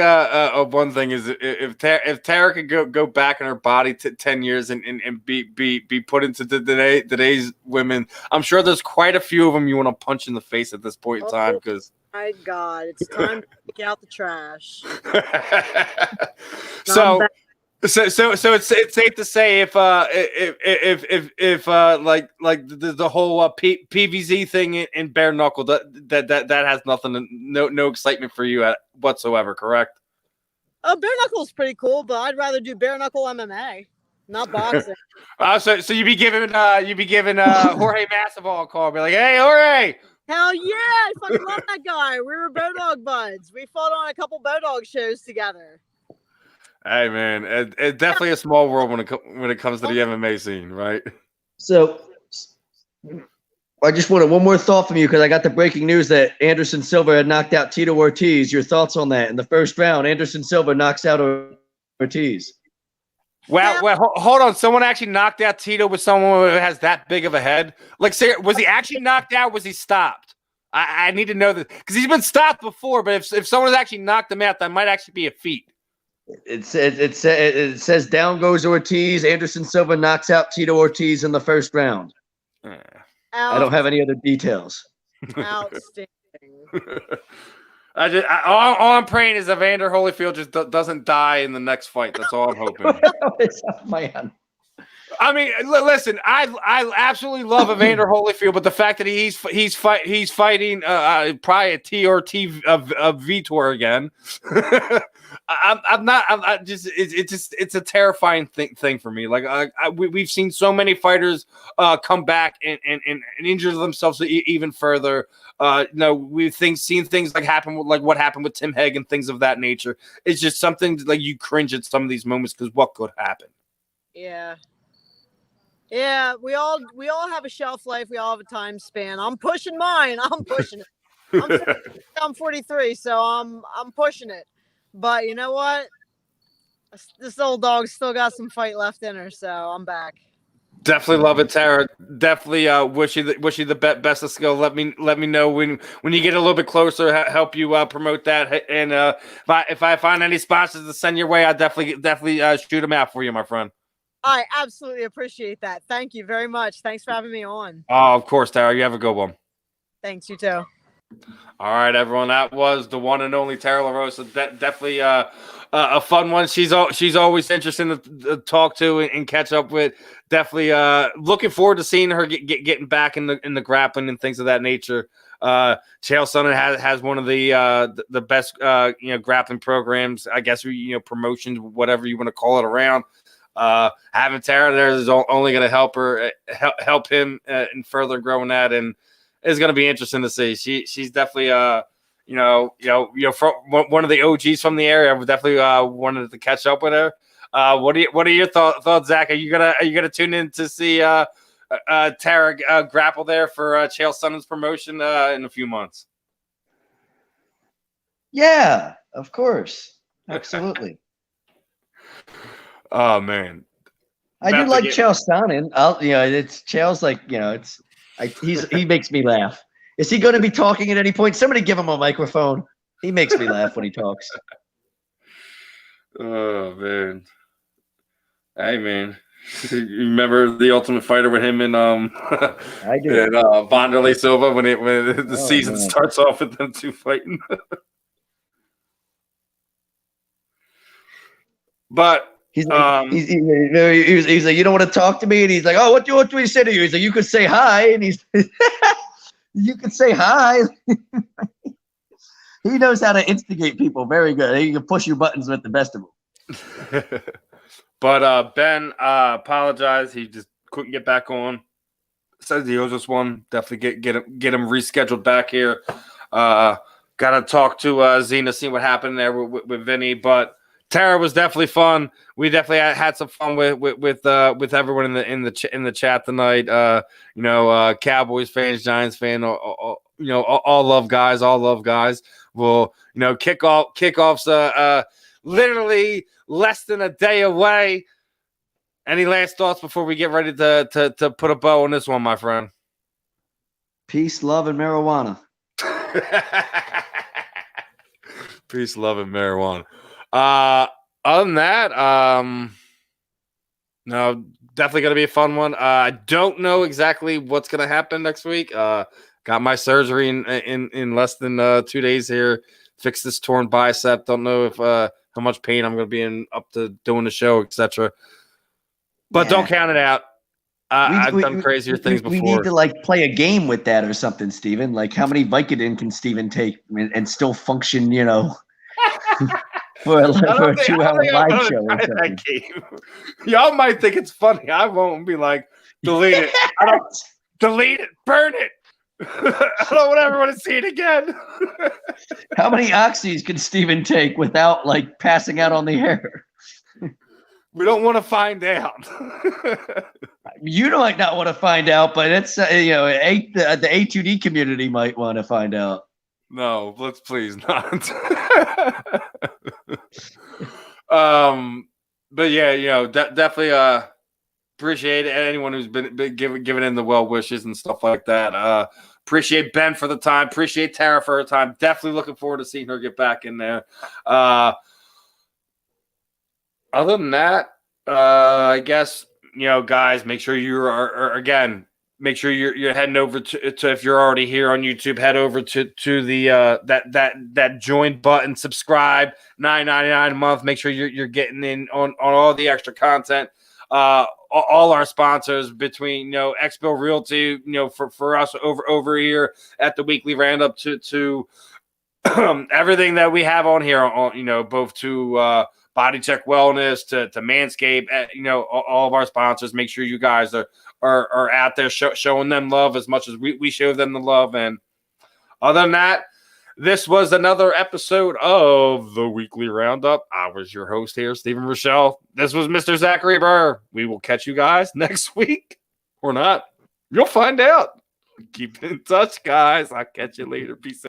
one thing is if Tara could go back in her body to 10 years and be put into today's women, I'm sure there's quite a few of them you want to punch in the face at this point in time. Because my God, it's time to take out the trash. So it's safe to say if the whole PVZ thing in bare knuckle that has nothing, no excitement for you whatsoever, correct? Bare knuckle is pretty cool, but I'd rather do bare knuckle MMA, not boxing. So you'd be giving Jorge Masvidal a call, be like, hey Jorge. Hell yeah, I fucking love that guy. We were Bodog buds. We fought on a couple Bodog shows together. Hey man, it's definitely a small world when it comes to the MMA scene, right? So, I just wanted one more thought from you because I got the breaking news that Anderson Silva had knocked out Tito Ortiz. Your thoughts on that? In the first round, Anderson Silva knocks out Ortiz. Well, hold on. Someone actually knocked out Tito with someone who has that big of a head. Was he actually knocked out? Was he stopped? I need to know this because he's been stopped before. But if someone has actually knocked him out, that might actually be a feat. It says down goes Ortiz. Anderson Silva knocks out Tito Ortiz in the first round. I don't have any other details. Outstanding. All I'm praying is Evander Holyfield just doesn't die in the next fight. That's all I'm hoping. Man. I mean, listen, I absolutely love Evander Holyfield, but the fact that he's fighting probably a TRT of Vitor again, it's a terrifying thing for me. We've seen so many fighters come back and injure themselves even further. We've seen things like what happened with Tim Hegg and things of that nature. It's just something like you cringe at some of these moments because what could happen? Yeah. Yeah, we all have a shelf life. We all have a time span. I'm pushing mine. I'm pushing it. I'm 43, so I'm pushing it. But you know what? This old dog's still got some fight left in her, so I'm back. Definitely love it, Tara. Definitely wish you the best of skill. Let me know when you get a little bit closer. Help you promote that. And if I find any sponsors to send your way, I definitely shoot them out for you, my friend. I absolutely appreciate that. Thank you very much. Thanks for having me on. Oh, of course, Tara. You have a good one. Thanks, you too. All right, everyone. That was the one and only Tara Larosa. Definitely a fun one. She's always interesting to talk to and catch up with. Definitely looking forward to seeing her getting back in the grappling and things of that nature. Chael Sonnen has one of the best grappling programs. I guess promotions, whatever you want to call it, around. Having Tara there is only going to help him in further growing that, and it's going to be interesting to see. She's definitely from one of the OGs from the area. I definitely wanted to catch up with her. What are your thoughts, Zach? Are you gonna tune in to see Tara grapple there for Chael Sonnen's promotion in a few months? Yeah, of course, absolutely. Oh man, I do like Chael Sonnen. It's Chael's like he makes me laugh. Is he going to be talking at any point? Somebody give him a microphone. He makes me laugh when he talks. Oh man, hey man, you remember the Ultimate Fighter with him and I do. And Wanderlei Silva when the season starts off with them two fighting. But he's like, you don't want to talk to me, and he's like, oh, what do you say to you? He's like, you could say hi, and he's you could say hi. He knows how to instigate people very good. He can push your buttons with the best of them. But Ben apologized. He just couldn't get back on. Says he owes us one. Definitely get him rescheduled back here. Got to talk to Zena, see what happened there with Vinny. But Tara was definitely fun. We definitely had some fun with everyone in the chat tonight. Cowboys fans, Giants fan, all love guys, all love guys. Well, kickoff's literally less than a day away. Any last thoughts before we get ready to put a bow on this one, my friend? Peace, love, and marijuana. Peace, love, and marijuana. Other than that, no, definitely going to be a fun one. I don't know exactly what's going to happen next week. Got my surgery in less than 2 days here. Fix this torn bicep. Don't know if how much pain I'm going to be in up to doing the show, etc. But don't count it out. I've done crazier things before. We need to play a game with that or something, Steven. Like, how many Vicodin can Steven take and still function, for a 2-hour live show or something? Y'all might think it's funny. I won't be like, delete it. I don't delete it, burn it. I don't ever want to see it again. How many oxys can Steven take without passing out on the air? We don't want to find out. You might not want to find out, but it's the A2D community might want to find out. No, let's please not. But yeah, definitely appreciate anyone who's been giving in the well wishes and stuff like that. Appreciate Ben for the time. Appreciate Tara for her time. Definitely looking forward to seeing her get back in there. Other than that, I guess guys, make sure you are again. Make sure you're heading over to if you're already here on YouTube, head over to the that join button, subscribe, $9.99 a month. Make sure you're getting in on all the extra content. All our sponsors between Expo Realty, for us over here at the weekly roundup to everything that we have on here, both to Body Check Wellness to Manscaped, all of our sponsors. Make sure you guys are out there showing them love as much as we show them the love. And other than that, This was another episode of the Weekly Roundup. I was your host here, Stephen Rochelle. This was Mr. Zachary Burr. We will catch you guys next week or not. You'll find out. Keep in touch, guys. I'll catch you later. Peace out.